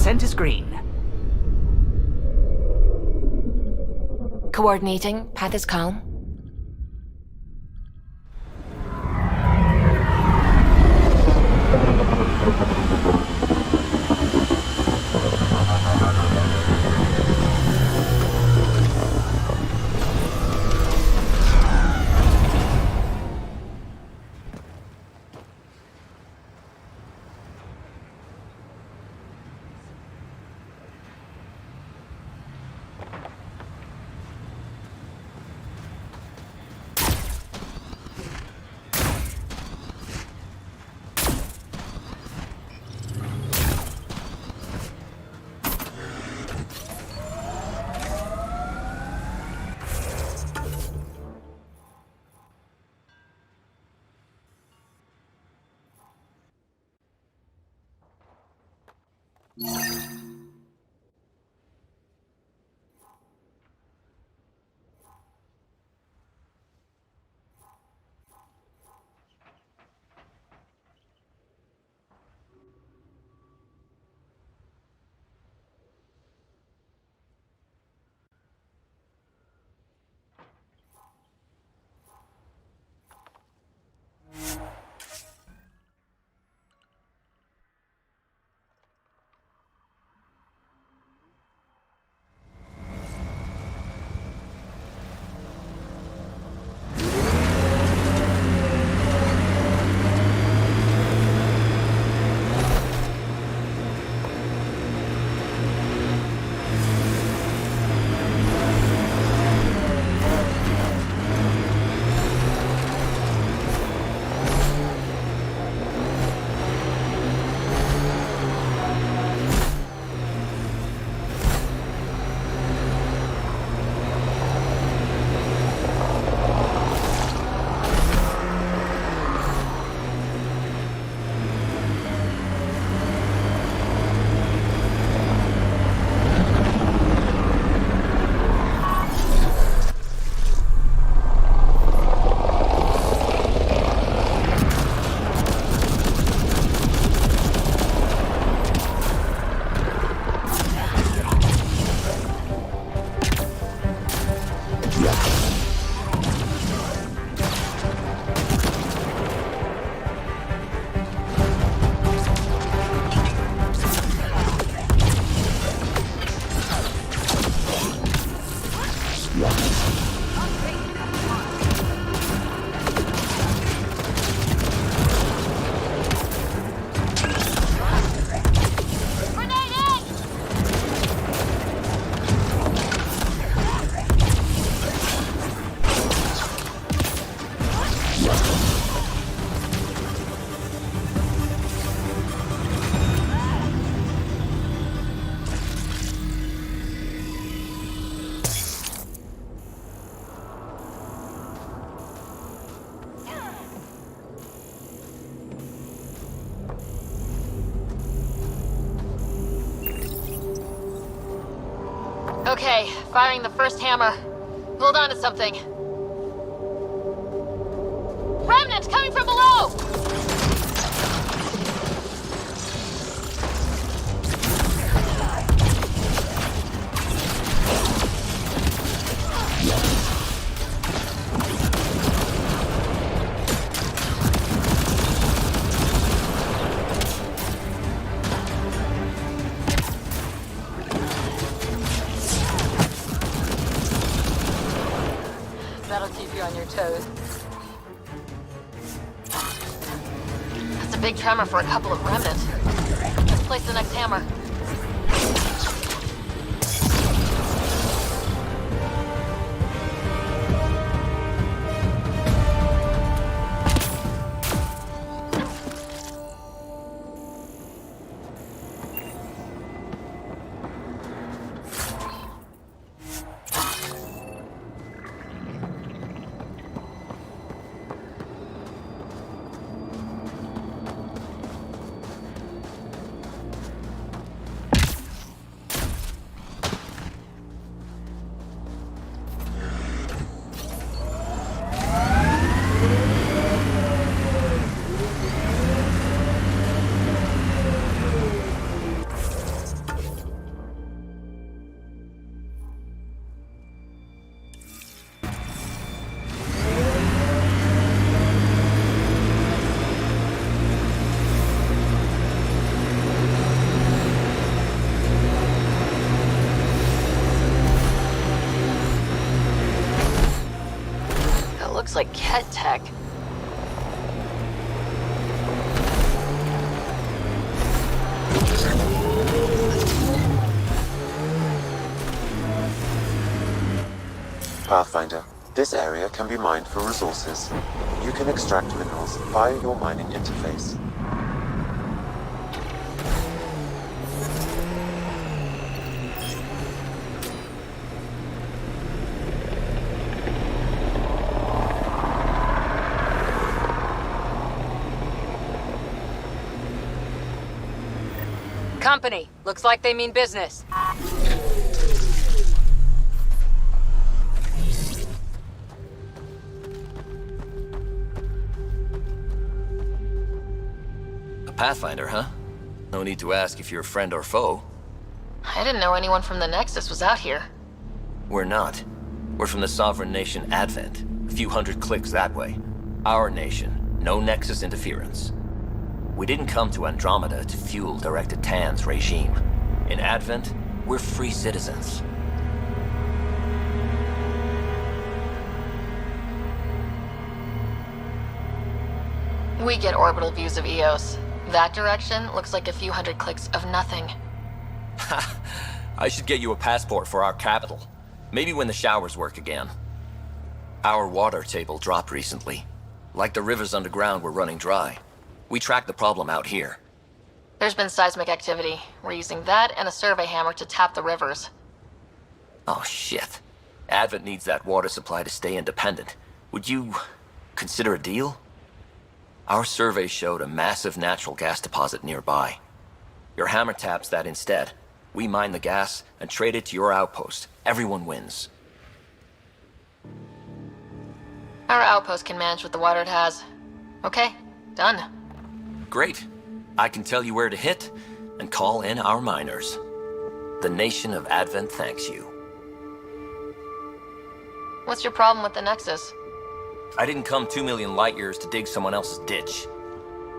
Descent is green. Coordinating. Path is calm. Okay, firing the first hammer. Hold on to something. Remnants coming from below! That'll keep you on your toes. That's a big tremor for a couple of remnants. Let's place the next hammer. looks like Ket tech. Pathfinder, this area can be mined for resources. You can extract minerals via your mining interface. Company, looks like they mean business. Pathfinder, huh? No need to ask if you're a friend or foe. I didn't know anyone from the Nexus was out here. We're not. We're from the sovereign nation Advent. A few hundred clicks that way. Our nation, no Nexus interference. We didn't come to Andromeda to fuel Director Tan's regime. In Advent, we're free citizens. We get orbital views of Eos. That direction looks like a few hundred clicks of nothing. Ha! I should get you a passport for our capital. Maybe when the showers work again. Our water table dropped recently. Like the rivers underground were running dry. We tracked the problem out here. There's been seismic activity. We're using that and a survey hammer to tap the rivers. Oh shit. Advent needs that water supply to stay independent. Would you consider a deal? Our survey showed a massive natural gas deposit nearby. Your hammer taps that instead. We mine the gas and trade it to your outpost. Everyone wins. Our outpost can manage with the water it has. Okay, done. Great. I can tell you where to hit and call in our miners. The nation of Advent thanks you. What's your problem with the Nexus? I didn't come 2 million light years to dig someone else's ditch.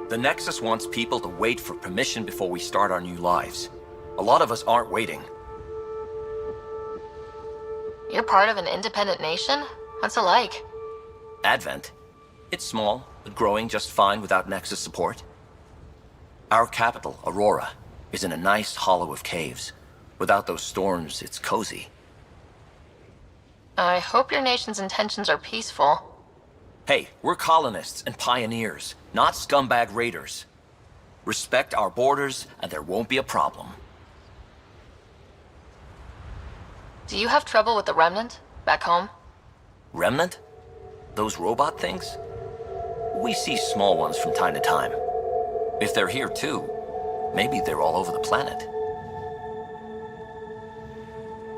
The Nexus wants people to wait for permission before we start our new lives. A lot of us aren't waiting. You're part of an independent nation? What's it like? Advent? It's small, but growing just fine without Nexus support. Our capital, Aurora, is in a nice hollow of caves. Without those storms, it's cozy. I hope your nation's intentions are peaceful. Hey, we're colonists and pioneers, not scumbag raiders. Respect our borders, and there won't be a problem. Do you have trouble with the Remnant back home? Remnant? Those robot things? We see small ones from time to time. If they're here too, maybe they're all over the planet.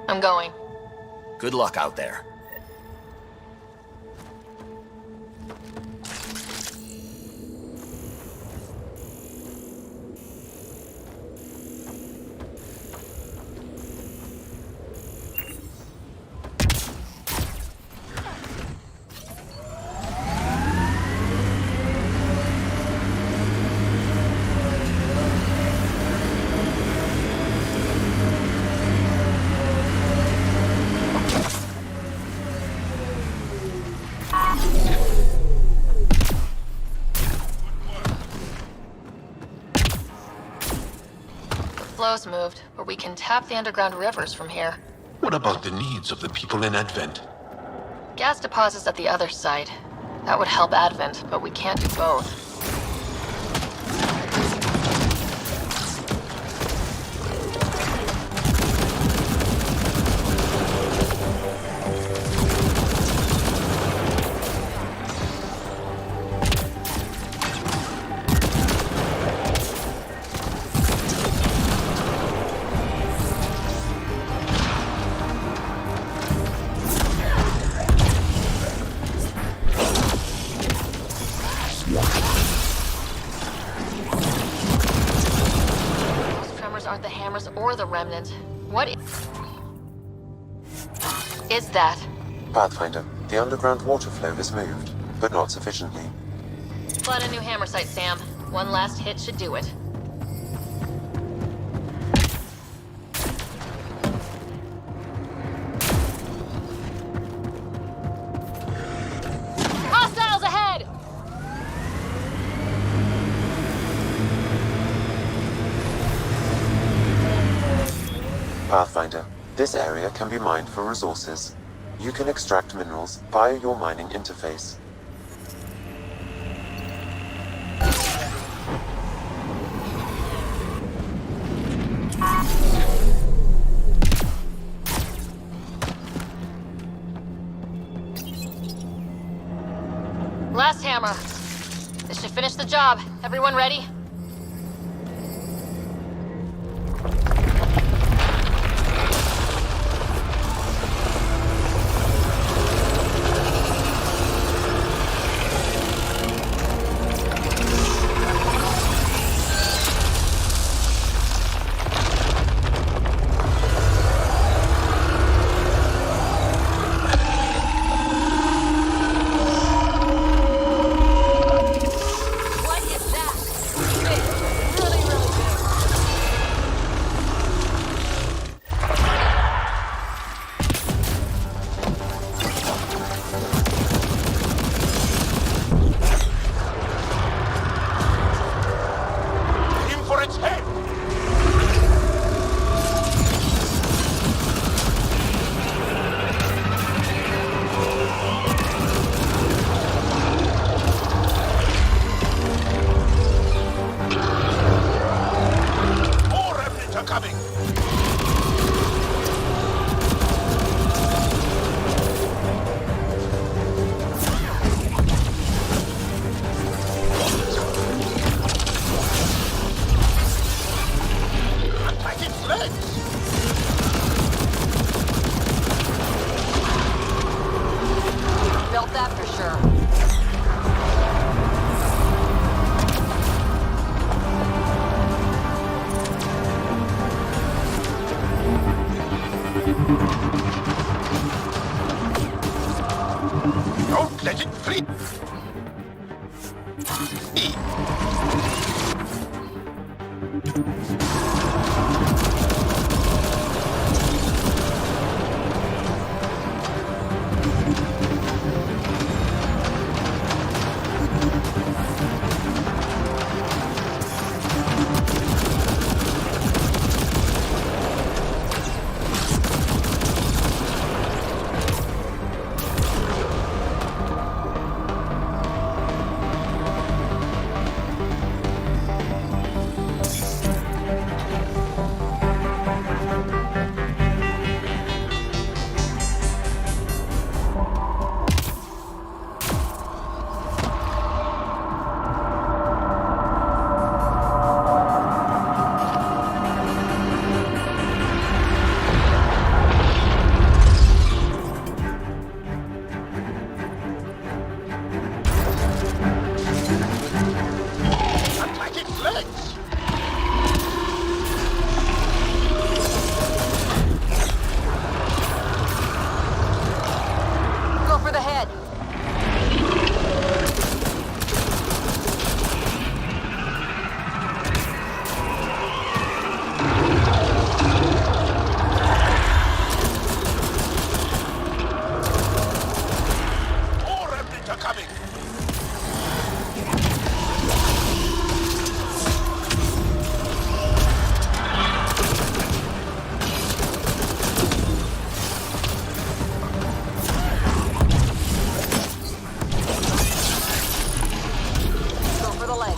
I'm going. Good luck out there. Flow's moved, but we can tap the underground rivers from here. What about the needs of the people in Advent? Gas deposits at the other side. That would help Advent, but we can't do both. Aren't the hammers or the Remnant. What is that? Pathfinder, the underground water flow is moved, but not sufficiently. Flood a new hammer site, Sam. One last hit should do it. Pathfinder, this area can be mined for resources. You can extract minerals via your mining interface. Last hammer. This should finish the job. Everyone ready? Felt that for sure. Don't let it flee! Go for the head. More remnants are coming! Go for the leg.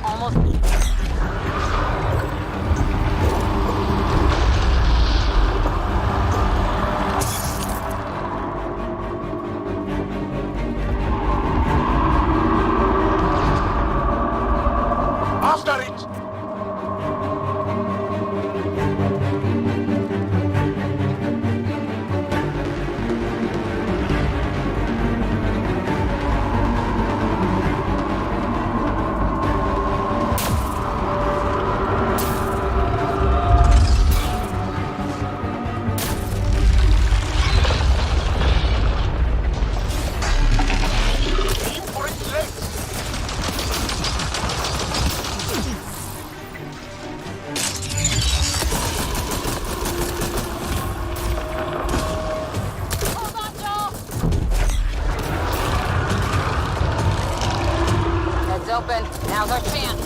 Almost. After it! Aim for its legs! Hold on, Joel. Head's open. Now's our chance.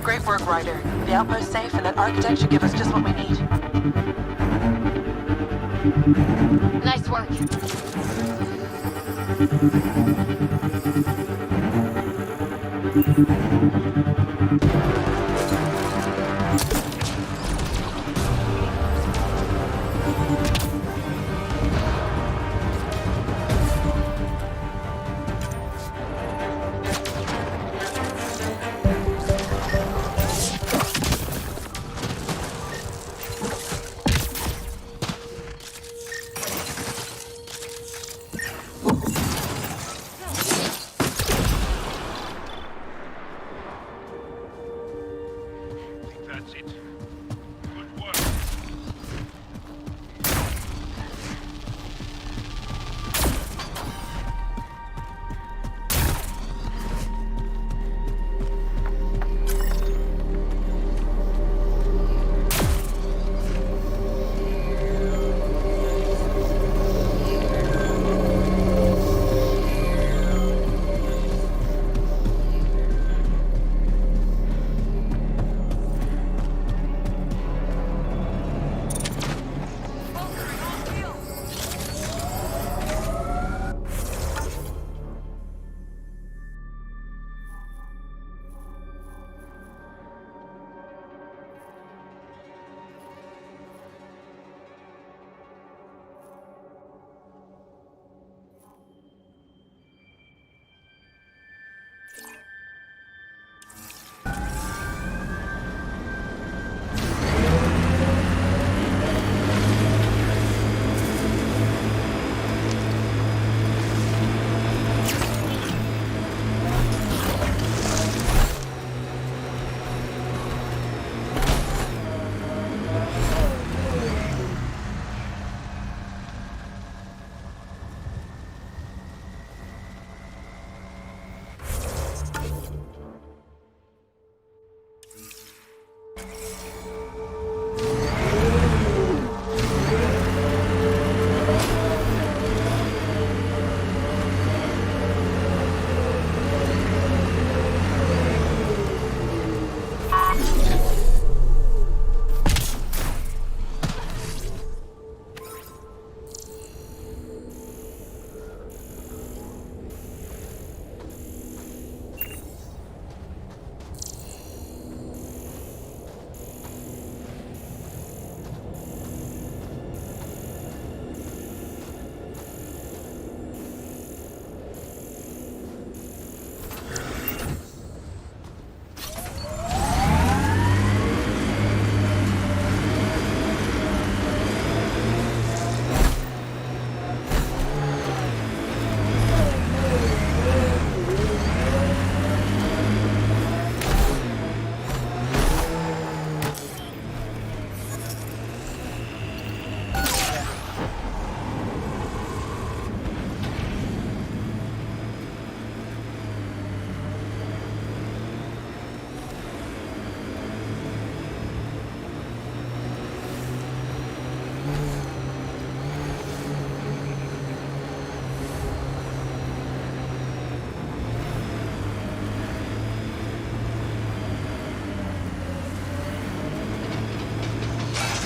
Great work, Ryder. The outpost's safe, and that architect should give us just what we need. Nice work. That's it. Good work.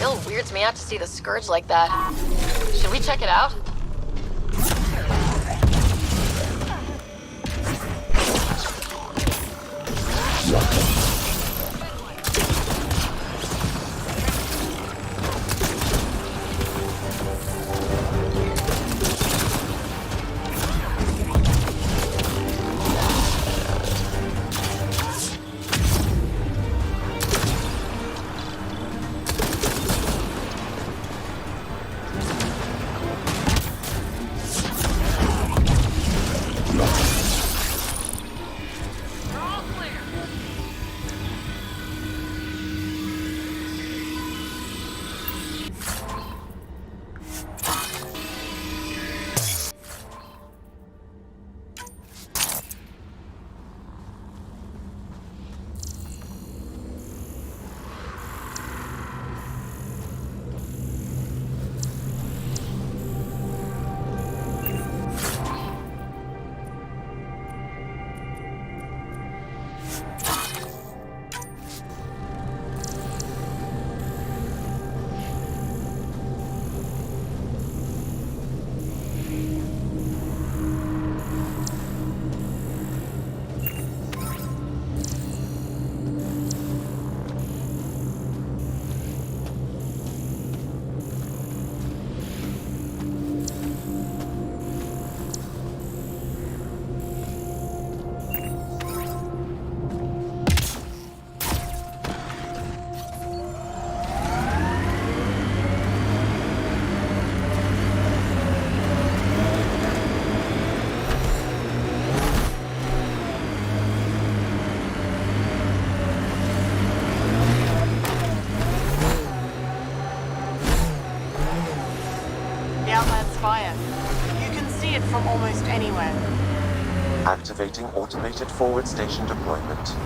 Still weirds me out to see the Scourge like that. Should we check it out? from almost anywhere. Activating automated forward station deployment.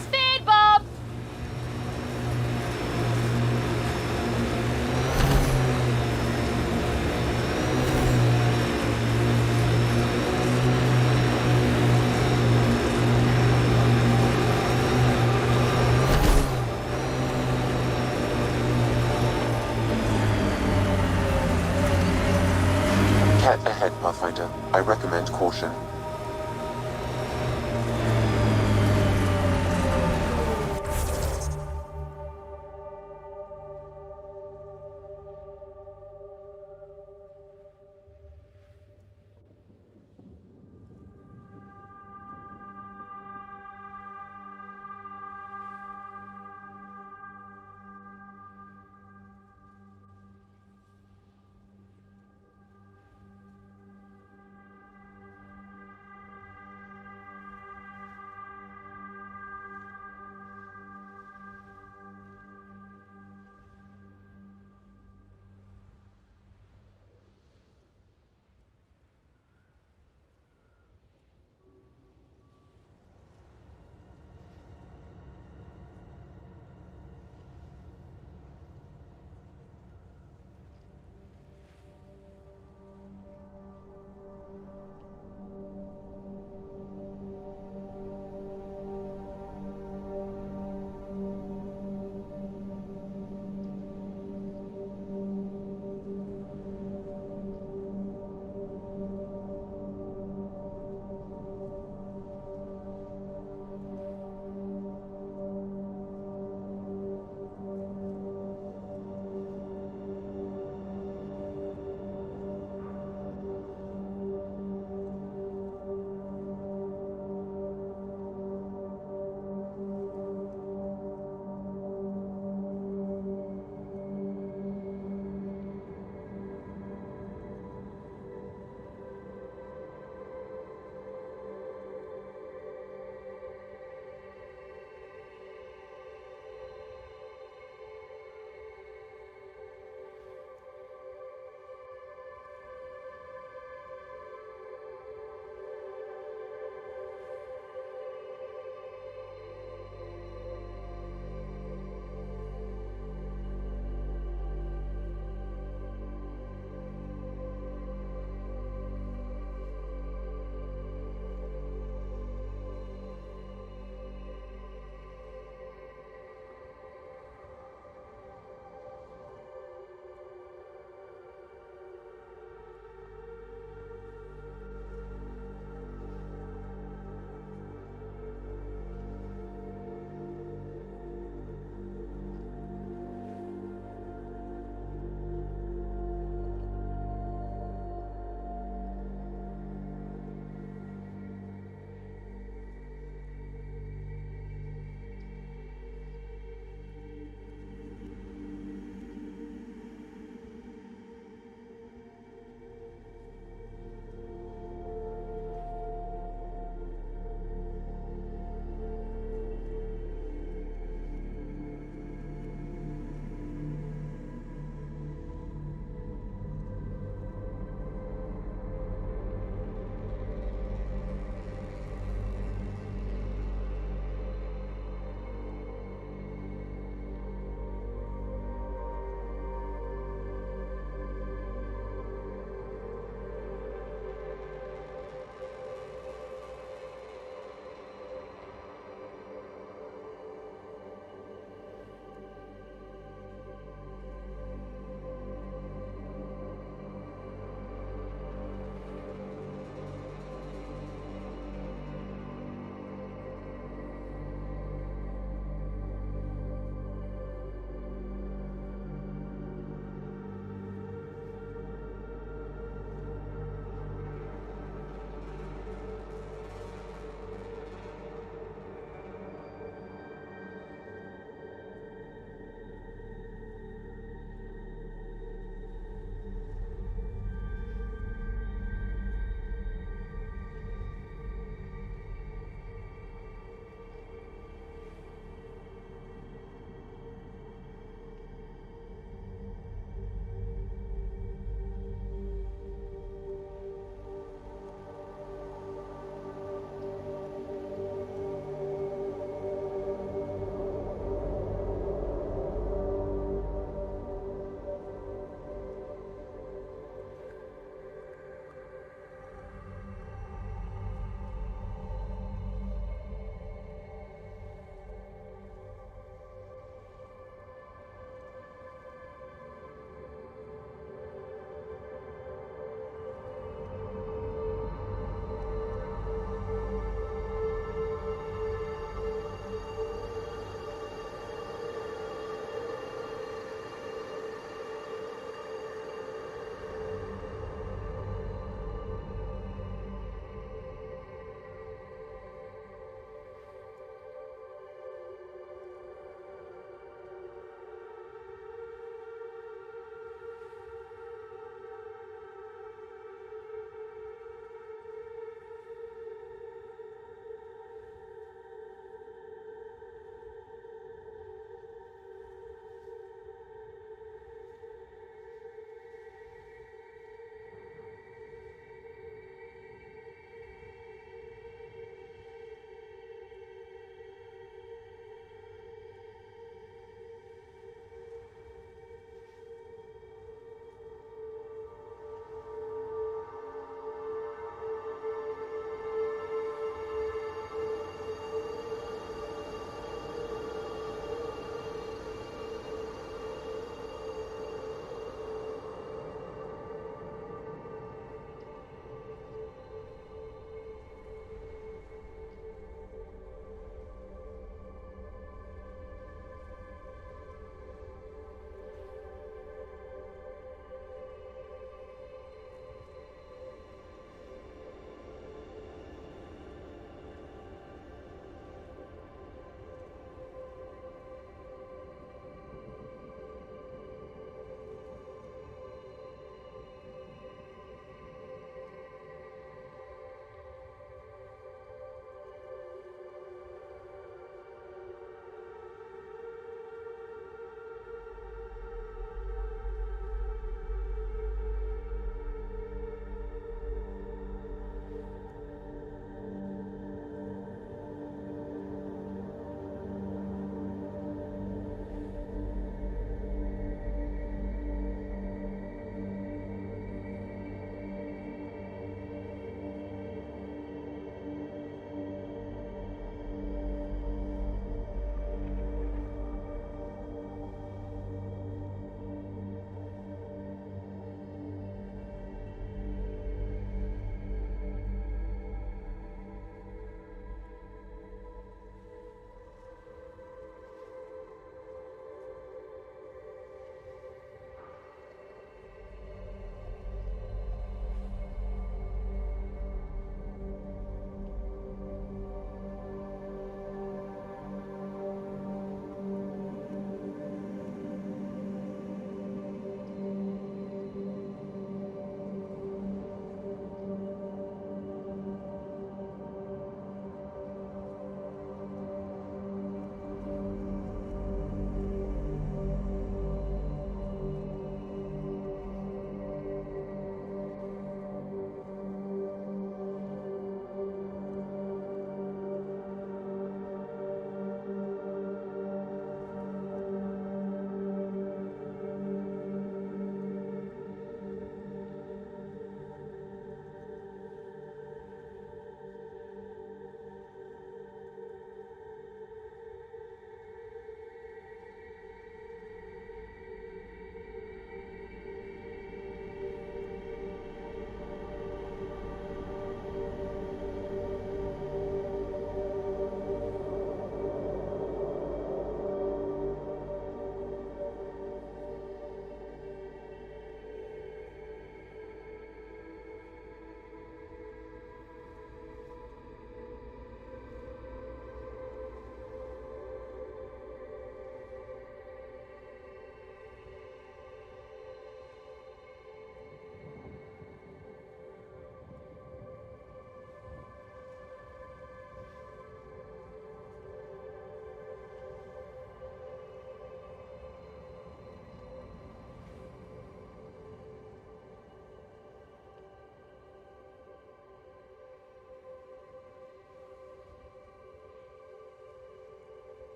Speed bump! Cat ahead, Pathfinder. I recommend caution.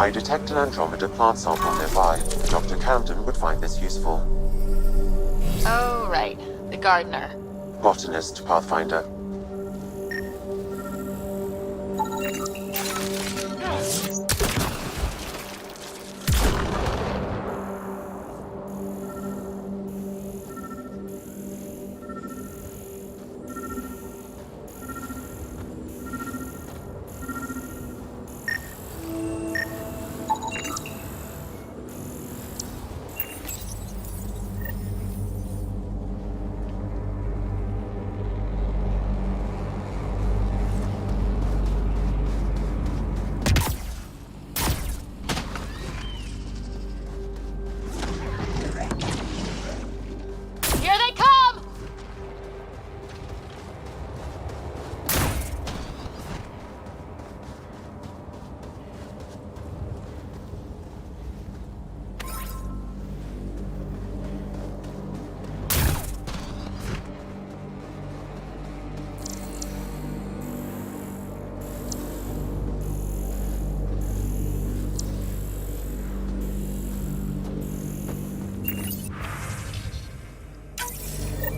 I detect an Andromeda plant sample nearby. Dr. Camden would find this useful. Oh, right. The gardener. Botanist, Pathfinder. Here they come!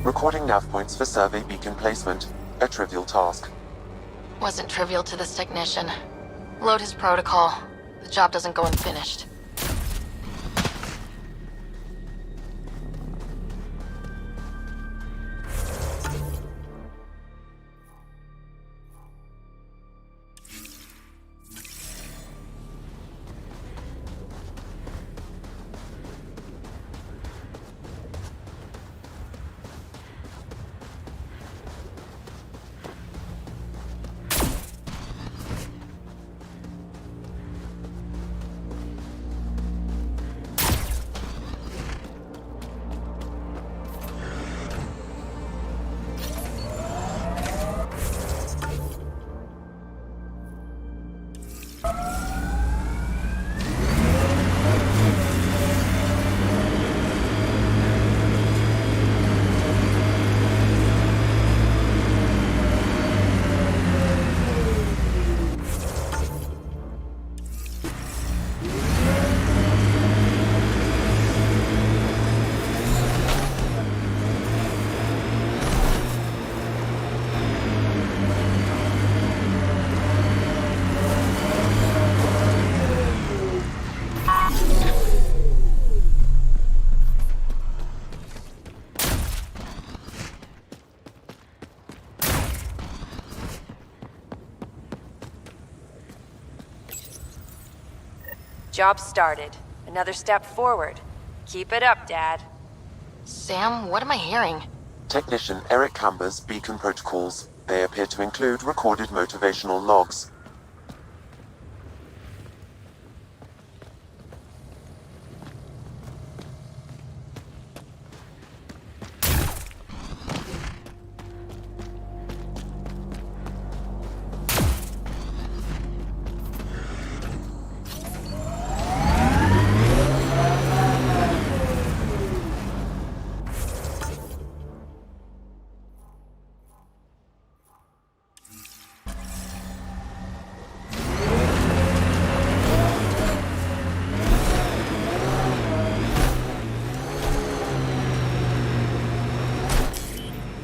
Recording nav points for survey beacon placement. A trivial task. Wasn't trivial to this technician. Load his protocol. The job doesn't go unfinished. Job started. Another step forward. Keep it up, Dad. Sam, what am I hearing? Technician Eric Camber's beacon protocols. They appear to include recorded motivational logs.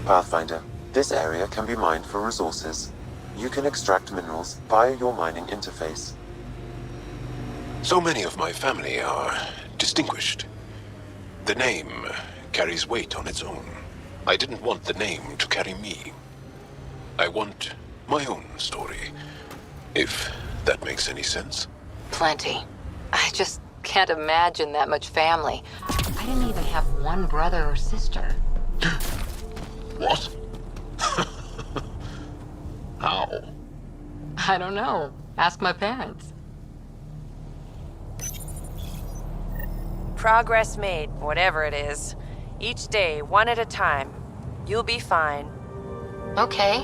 Pathfinder. This area can be mined for resources. You can extract minerals via your mining interface. So many of my family are distinguished. The name carries weight on its own. I didn't want the name to carry me. I want my own story, if that makes any sense. Plenty. I just can't imagine that much family. I didn't even have one brother or sister. What? How? I don't know. Ask my parents. Progress made, whatever it is. Each day, one at a time. You'll be fine. Okay.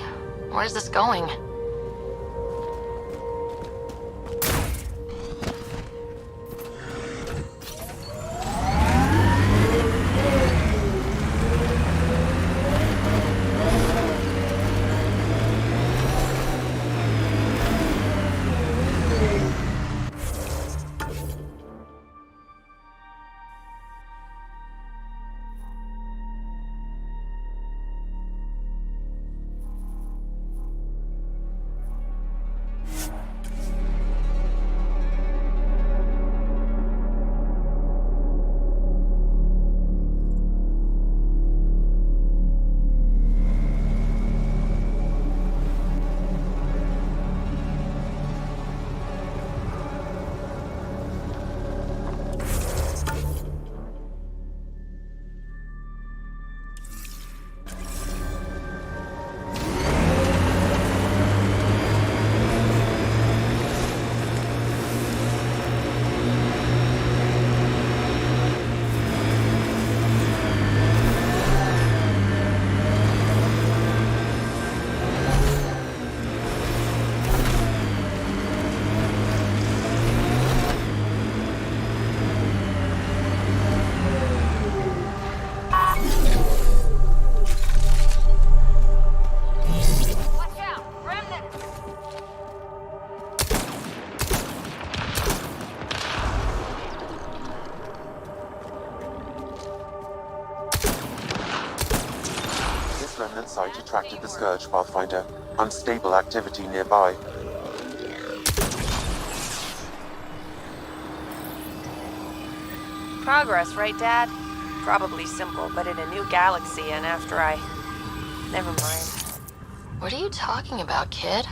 Where's this going? remnant site attracted the Scourge Pathfinder. Unstable activity nearby. Progress, right, Dad? Probably simple, but in a new galaxy, and after I... Never mind. What are you talking about, kid?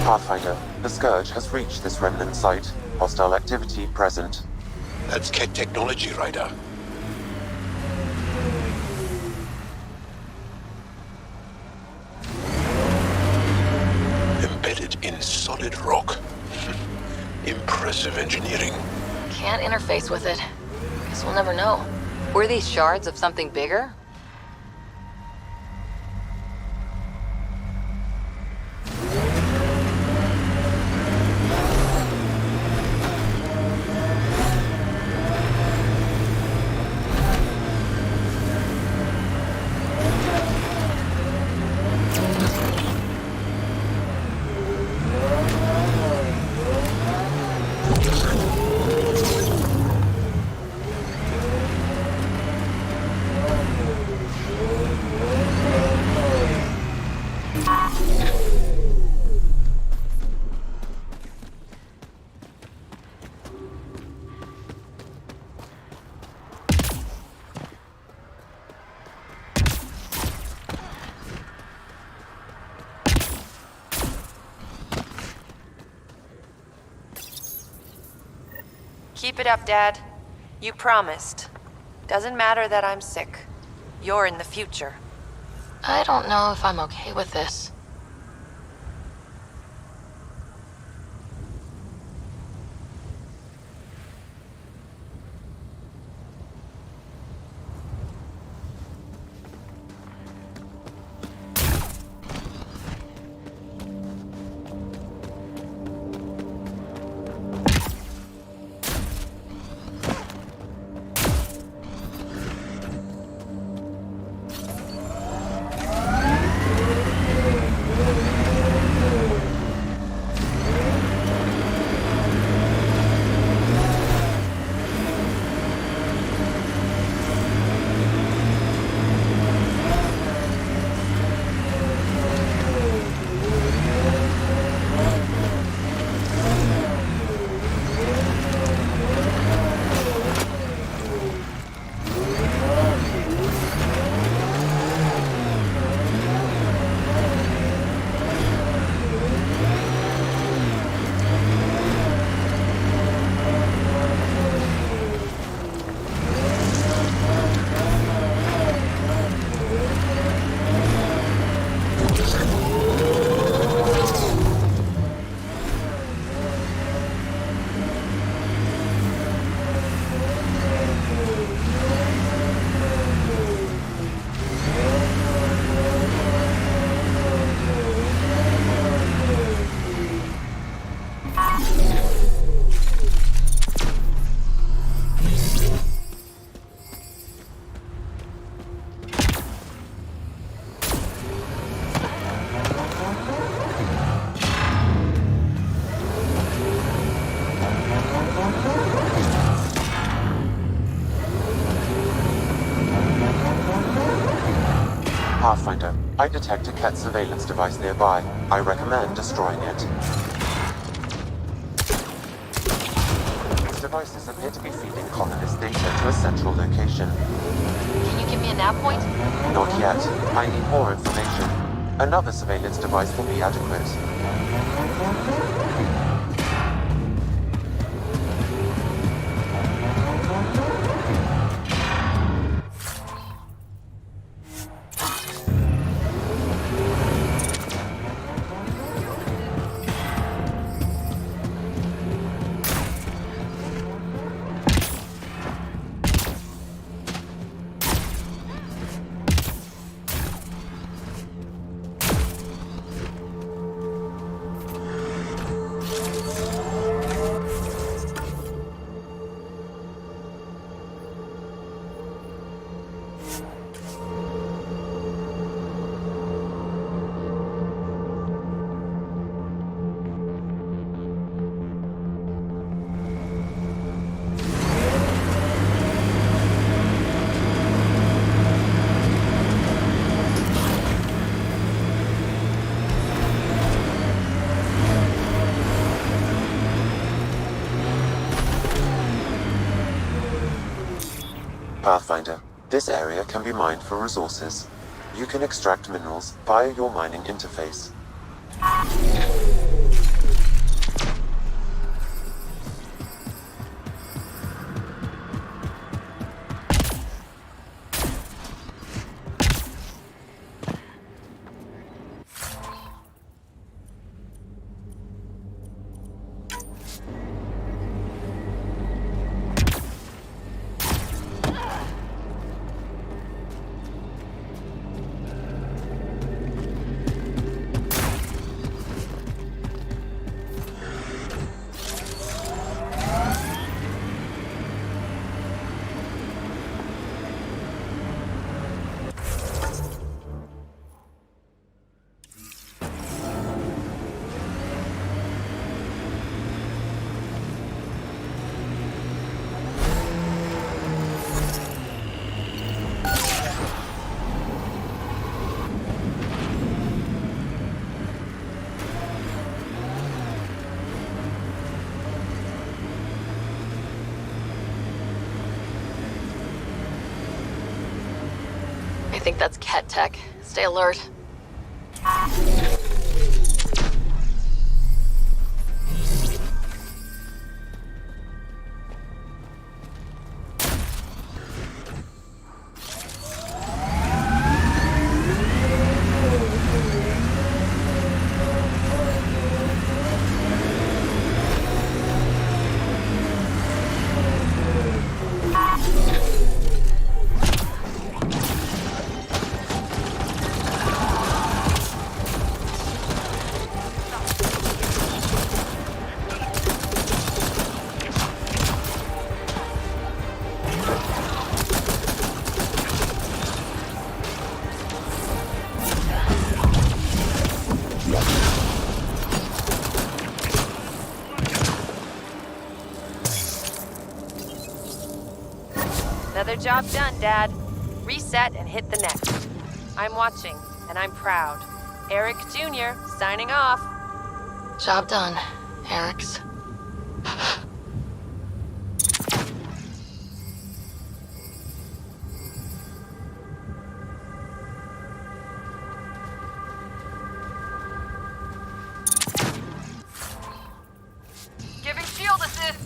Pathfinder, the Scourge has reached this remnant site. Hostile activity present. That's Ket technology, Ryder. Embedded in solid rock. Impressive engineering. Can't interface with it. Guess we'll never know. Were these shards of something bigger? Keep it up, Dad. You promised. Doesn't matter that I'm sick. You're in the future. I don't know if I'm okay with this. Pathfinder, I detect a Ket surveillance device nearby. I recommend destroying it. These devices appear to be feeding colonist data to a central location. Can you give me a nav point? Not yet. I need more information. Another surveillance device will be adequate. Pathfinder, this area can be mined for resources. You can extract minerals via your mining interface. I think that's Ket tech. Stay alert. Another job done, Dad. Reset and hit the next. I'm watching, and I'm proud. Eric Jr. signing off. Job done, Eric's. Giving shield assist.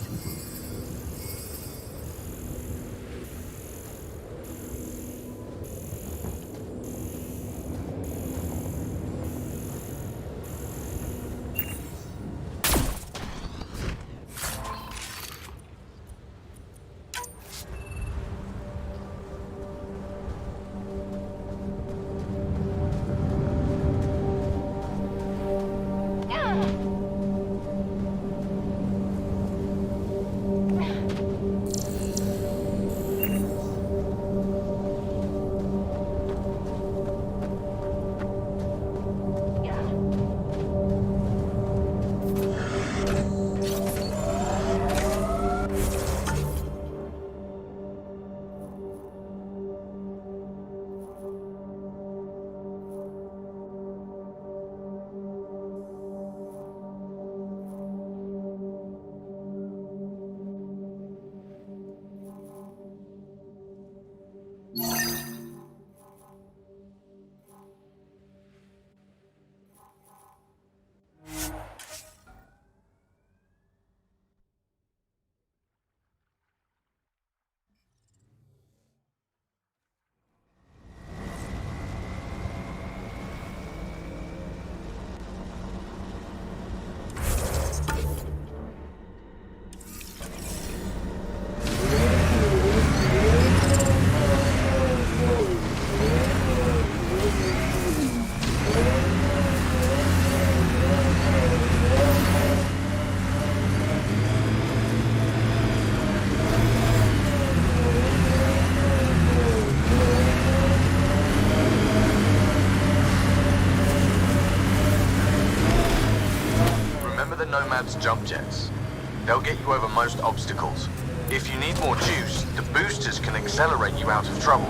Dad's jump jets. They'll get you over most obstacles. If you need more juice, the boosters can accelerate you out of trouble.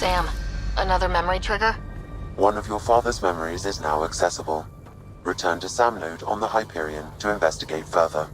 Sam, another memory trigger? One of your father's memories is now accessible. Return to Sam Node on the Hyperion to investigate further.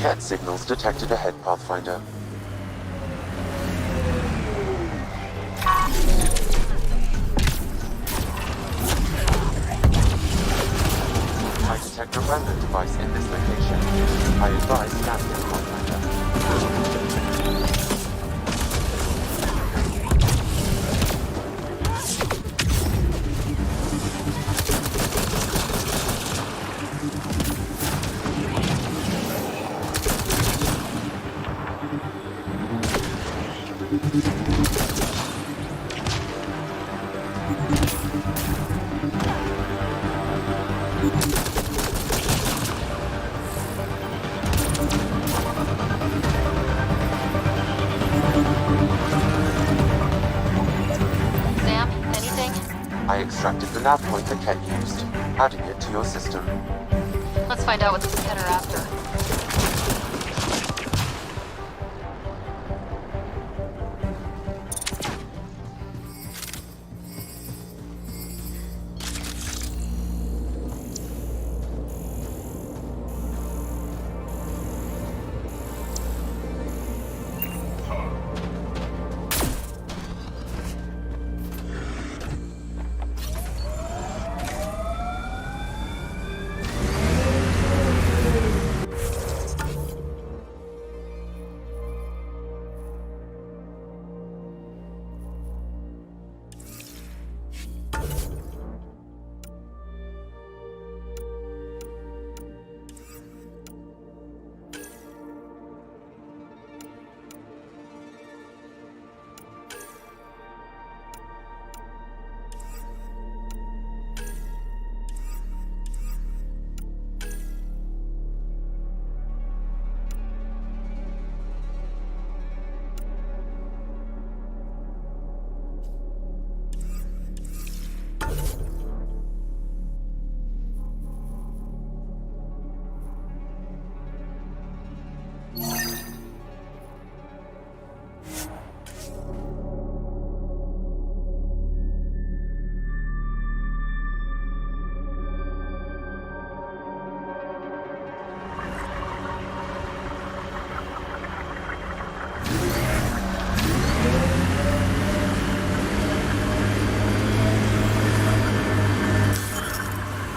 Cat signals detected ahead, Pathfinder. I detect a random device in this location. I advise navigating, Pathfinder. Sam, anything? I extracted the nav point that Ket used, adding it to your system. Let's find out what this Ket are after.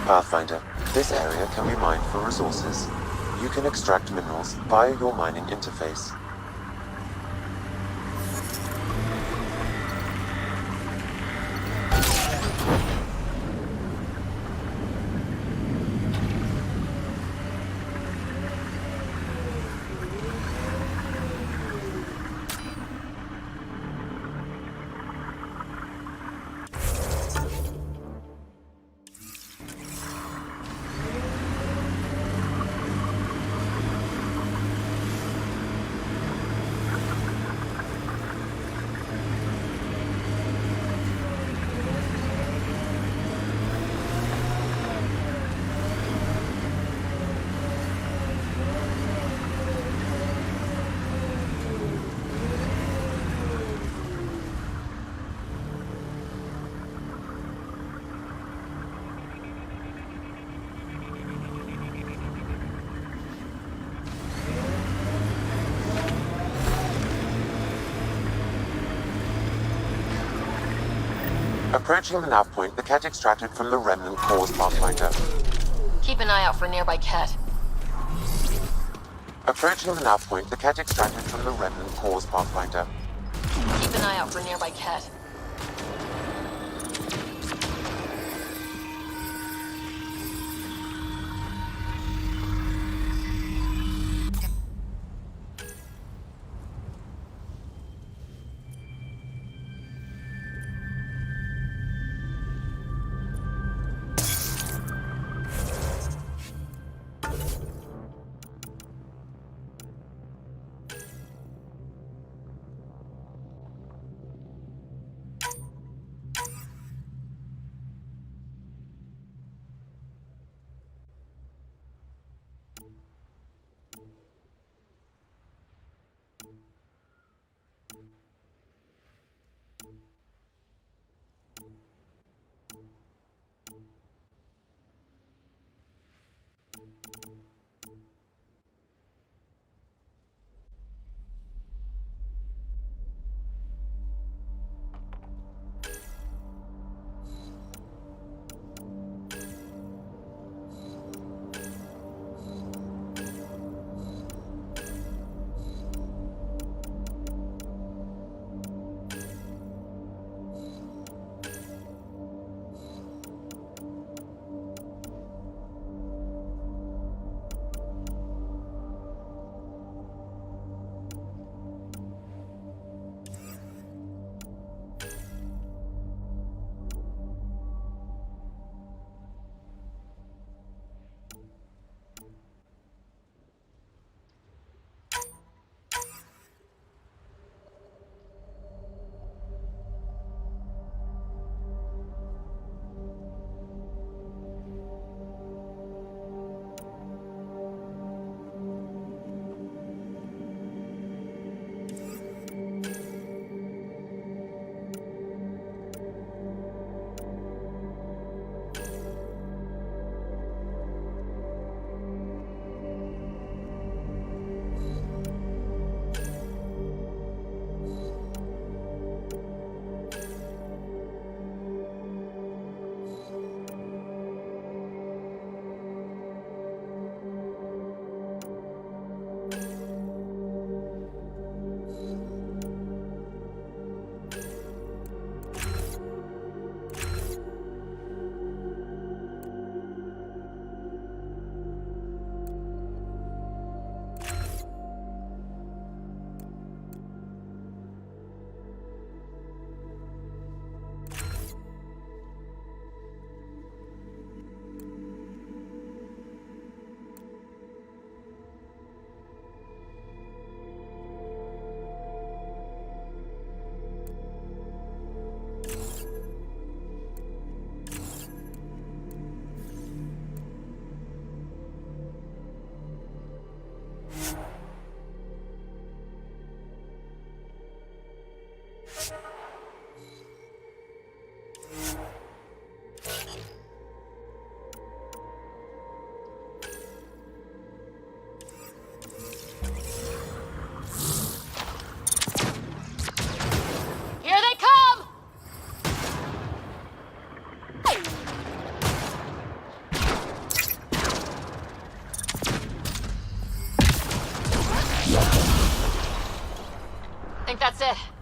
Pathfinder, this area can be mined for resources. You can extract minerals via your mining interface. Approaching the nav point, the Ket extracted from the remnant cores, Pathfinder. Keep an eye out for nearby Ket. Approaching the nav point, the Ket extracted from the remnant cores, Pathfinder. Keep an eye out for nearby Ket. That's it.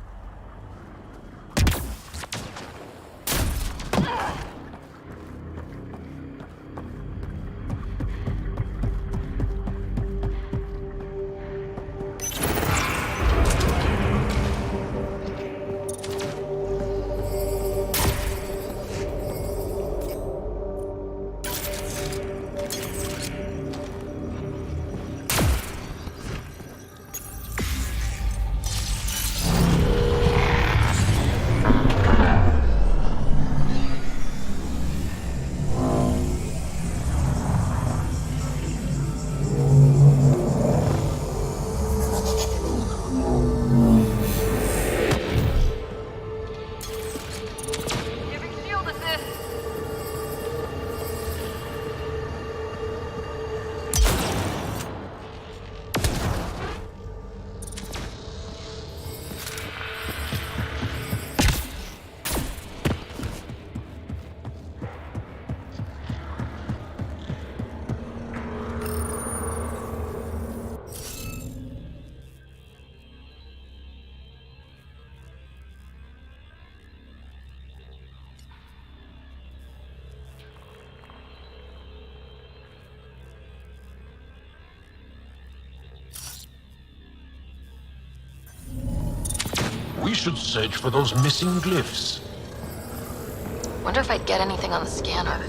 We should search for those missing glyphs. Wonder if I'd get anything on the scanner.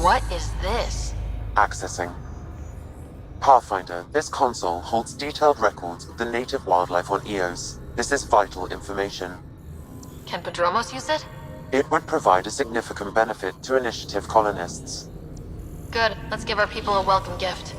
What is this? Accessing. Pathfinder, this console holds detailed records of the native wildlife on Eos. This is vital information. Can Padromos use it? It would provide a significant benefit to Initiative colonists. Good. Let's give our people a welcome gift.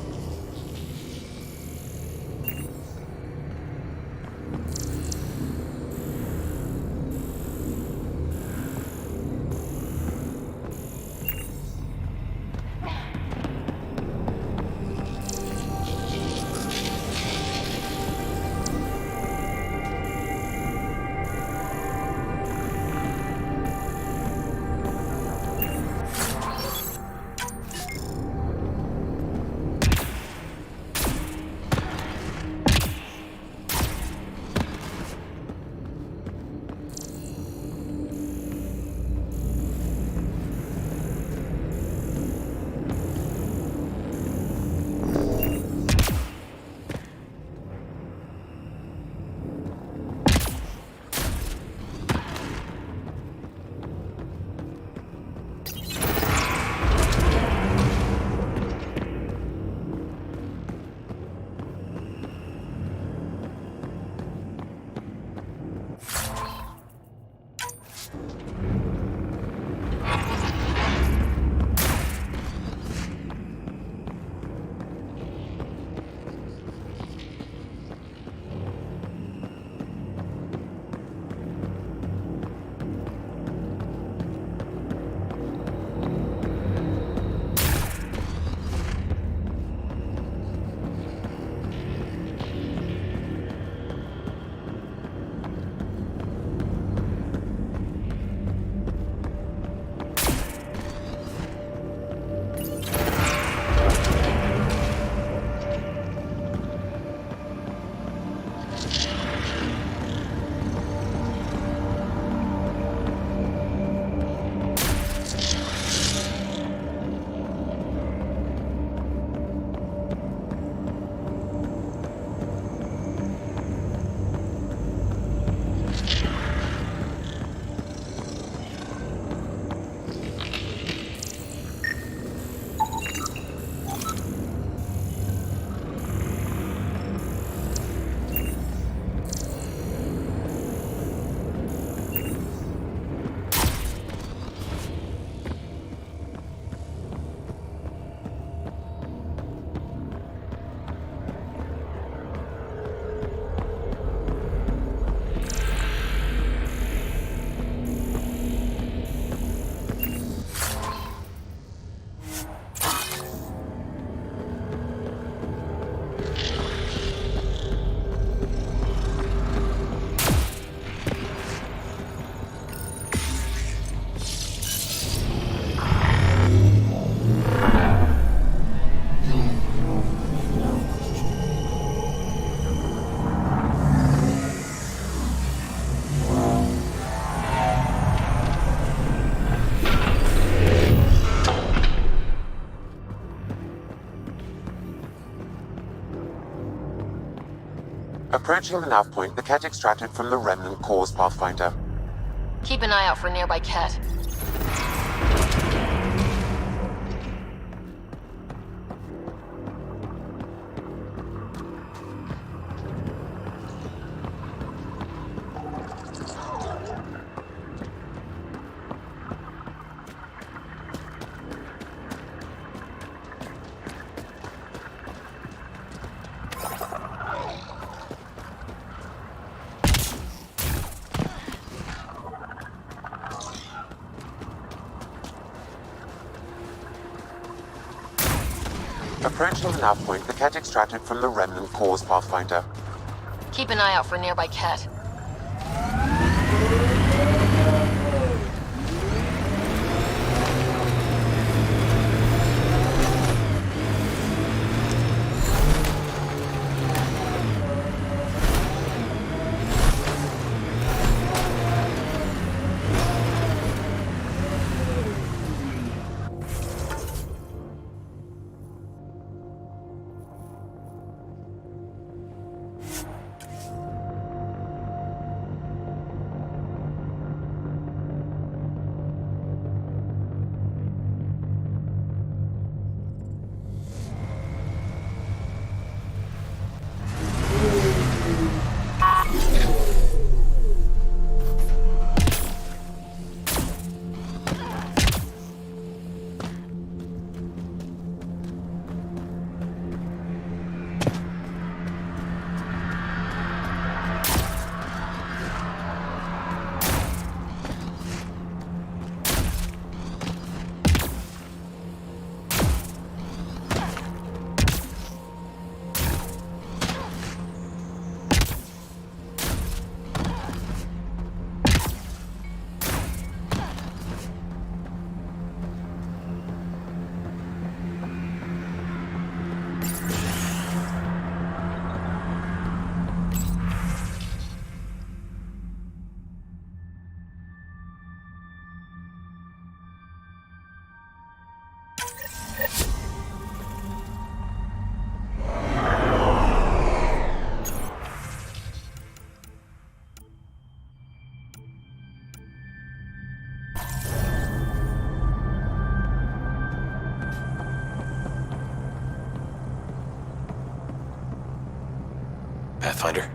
Approaching the nav point, the Ket extracted from the remnant cores Pathfinder. Keep an eye out for nearby Ket. Approaching the nav point, the Ket extracted from the remnant cores Pathfinder. Keep an eye out for nearby Ket. Pathfinder?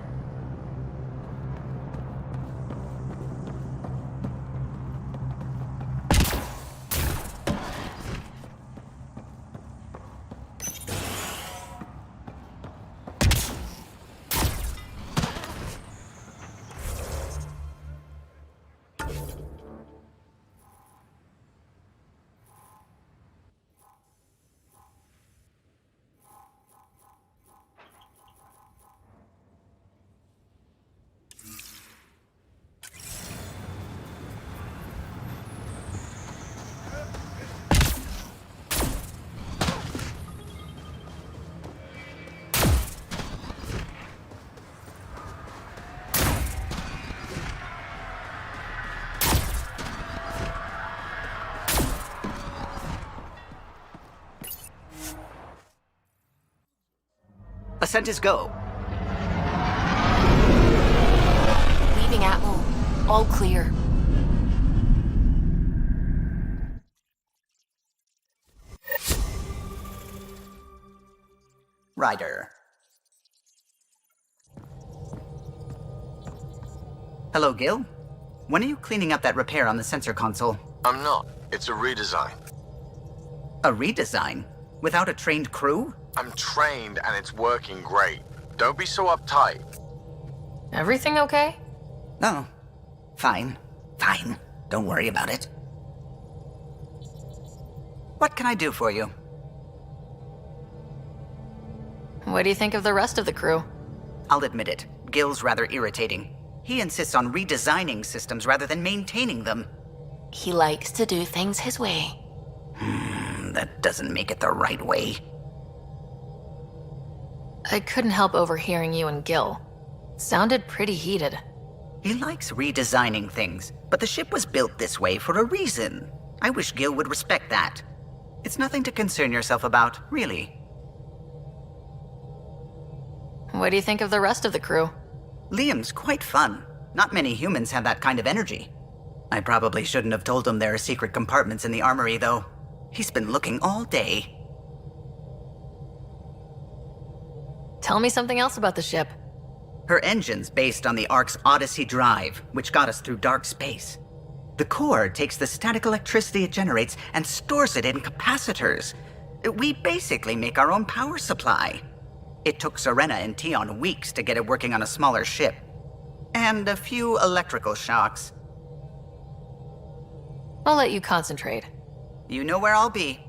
Ascent is go. Leaving Atmo. All clear. Ryder. Hello, Gil. When are you cleaning up that repair on the sensor console? I'm not. It's a redesign. A redesign? Without a trained crew? I'm trained and it's working great. Don't be so uptight. Everything okay? No. Fine. Fine. Don't worry about it. What can I do for you? What do you think of the rest of the crew? I'll admit it. Gil's rather irritating. He insists on redesigning systems rather than maintaining them. He likes to do things his way. That doesn't make it the right way. I couldn't help overhearing you and Gil. Sounded pretty heated. He likes redesigning things, but the ship was built this way for a reason. I wish Gil would respect that. It's nothing to concern yourself about, really. What do you think of the rest of the crew? Liam's quite fun. Not many humans have that kind of energy. I probably shouldn't have told him there are secret compartments in the armory, though. He's been looking all day. Tell me something else about the ship. Her engine's based on the Ark's Odyssey drive, which got us through dark space. The core takes the static electricity it generates and stores it in capacitors. We basically make our own power supply. It took Serena and Tion weeks to get it working on a smaller ship. And a few electrical shocks. I'll let you concentrate. You know where I'll be.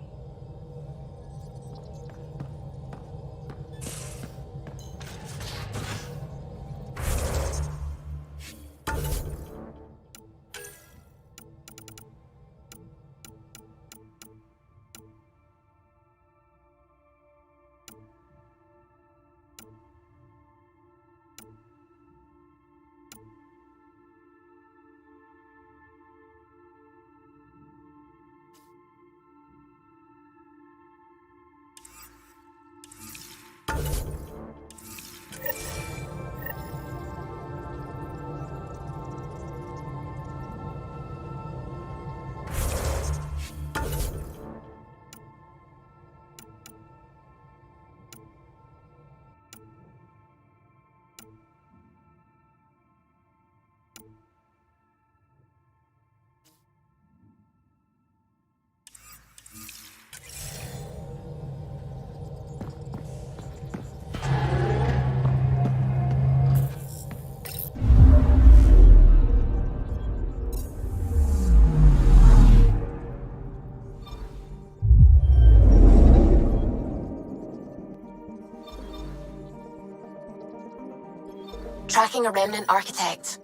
Tracking a remnant architect.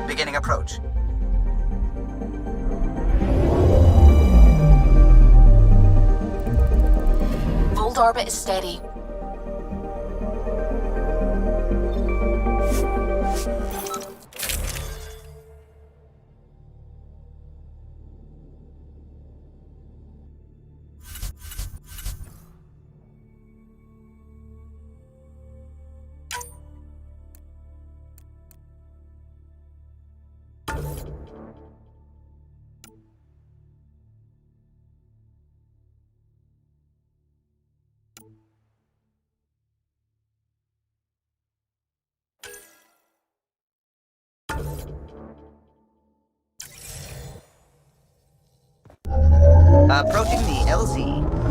Beginning approach. Volt orbit is steady. Approaching the LZ.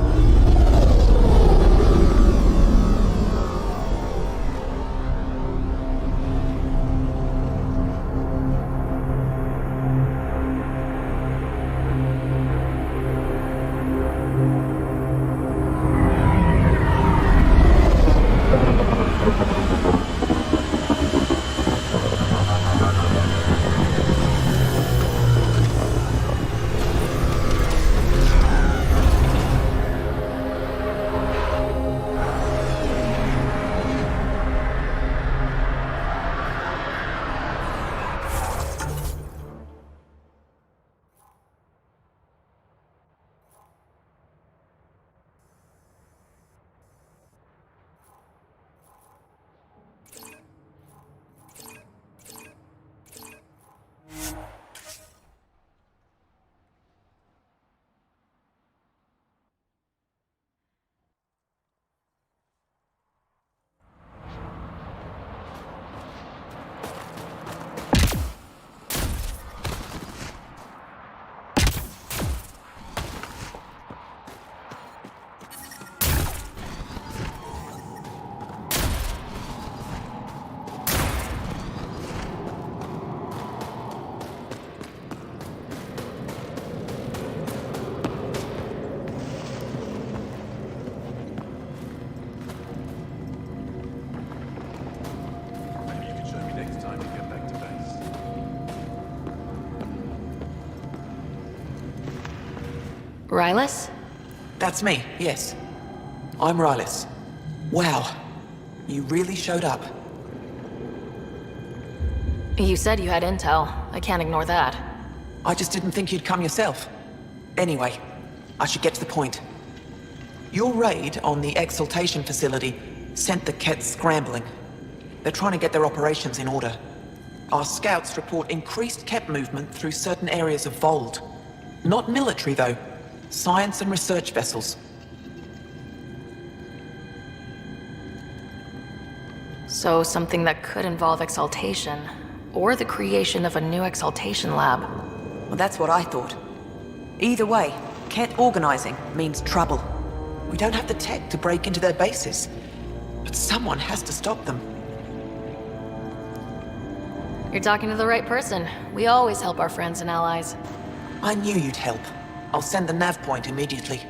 Rylus? That's me, yes. I'm Rylus. Wow. You really showed up. You said you had intel. I can't ignore that. I just didn't think you'd come yourself. Anyway, I should get to the point. Your raid on the exaltation facility sent the Kett scrambling. They're trying to get their operations in order. Our scouts report increased Kett movement through certain areas of Vold. Not military, though. Science and research vessels. So something that could involve exaltation, or the creation of a new exaltation lab. Well, that's what I thought. Either way, Kett organizing means trouble. We don't have the tech to break into their bases, but someone has to stop them. You're talking to the right person. We always help our friends and allies. I knew you'd help. I'll send the nav point immediately.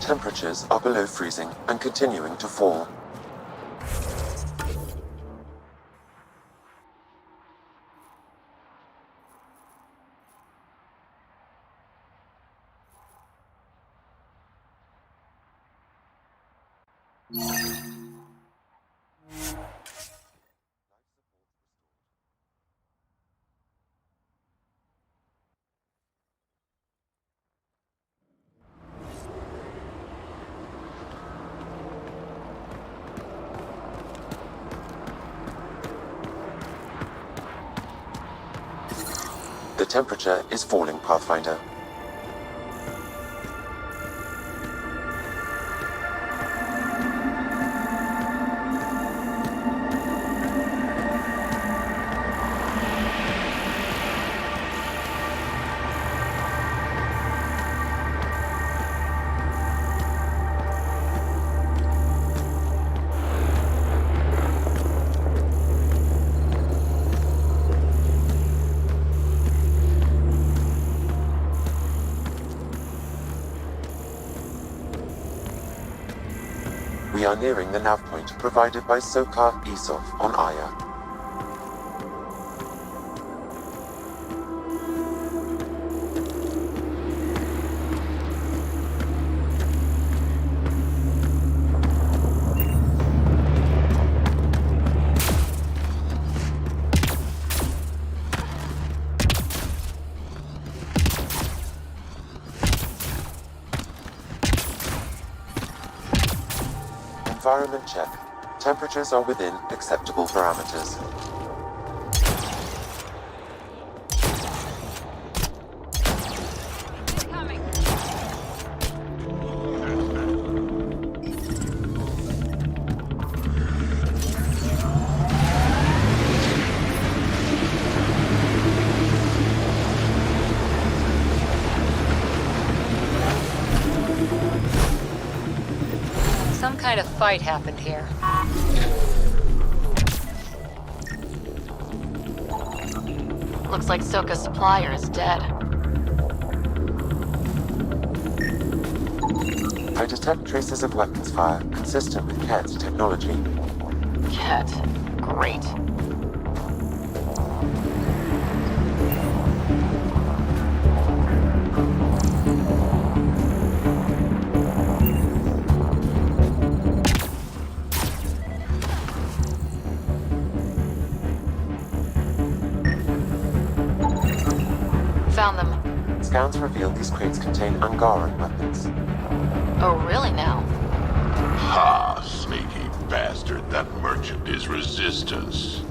Temperatures are below freezing and continuing to fall. The temperature is falling, Pathfinder. We are nearing the nav point provided by Sokar Isov on Aya. Environment check. Temperatures are within acceptable parameters. Some kind of fight happened here. Looks like Soka's supplier is dead. I detect traces of weapons fire consistent with Kett's technology. Kett. Great. Found them. Scans reveal these crates contain Angaran weapons. Oh, really now? Ha, sneaky bastard. That merchant is resistance.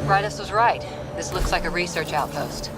Brytus was right. This looks like a research outpost.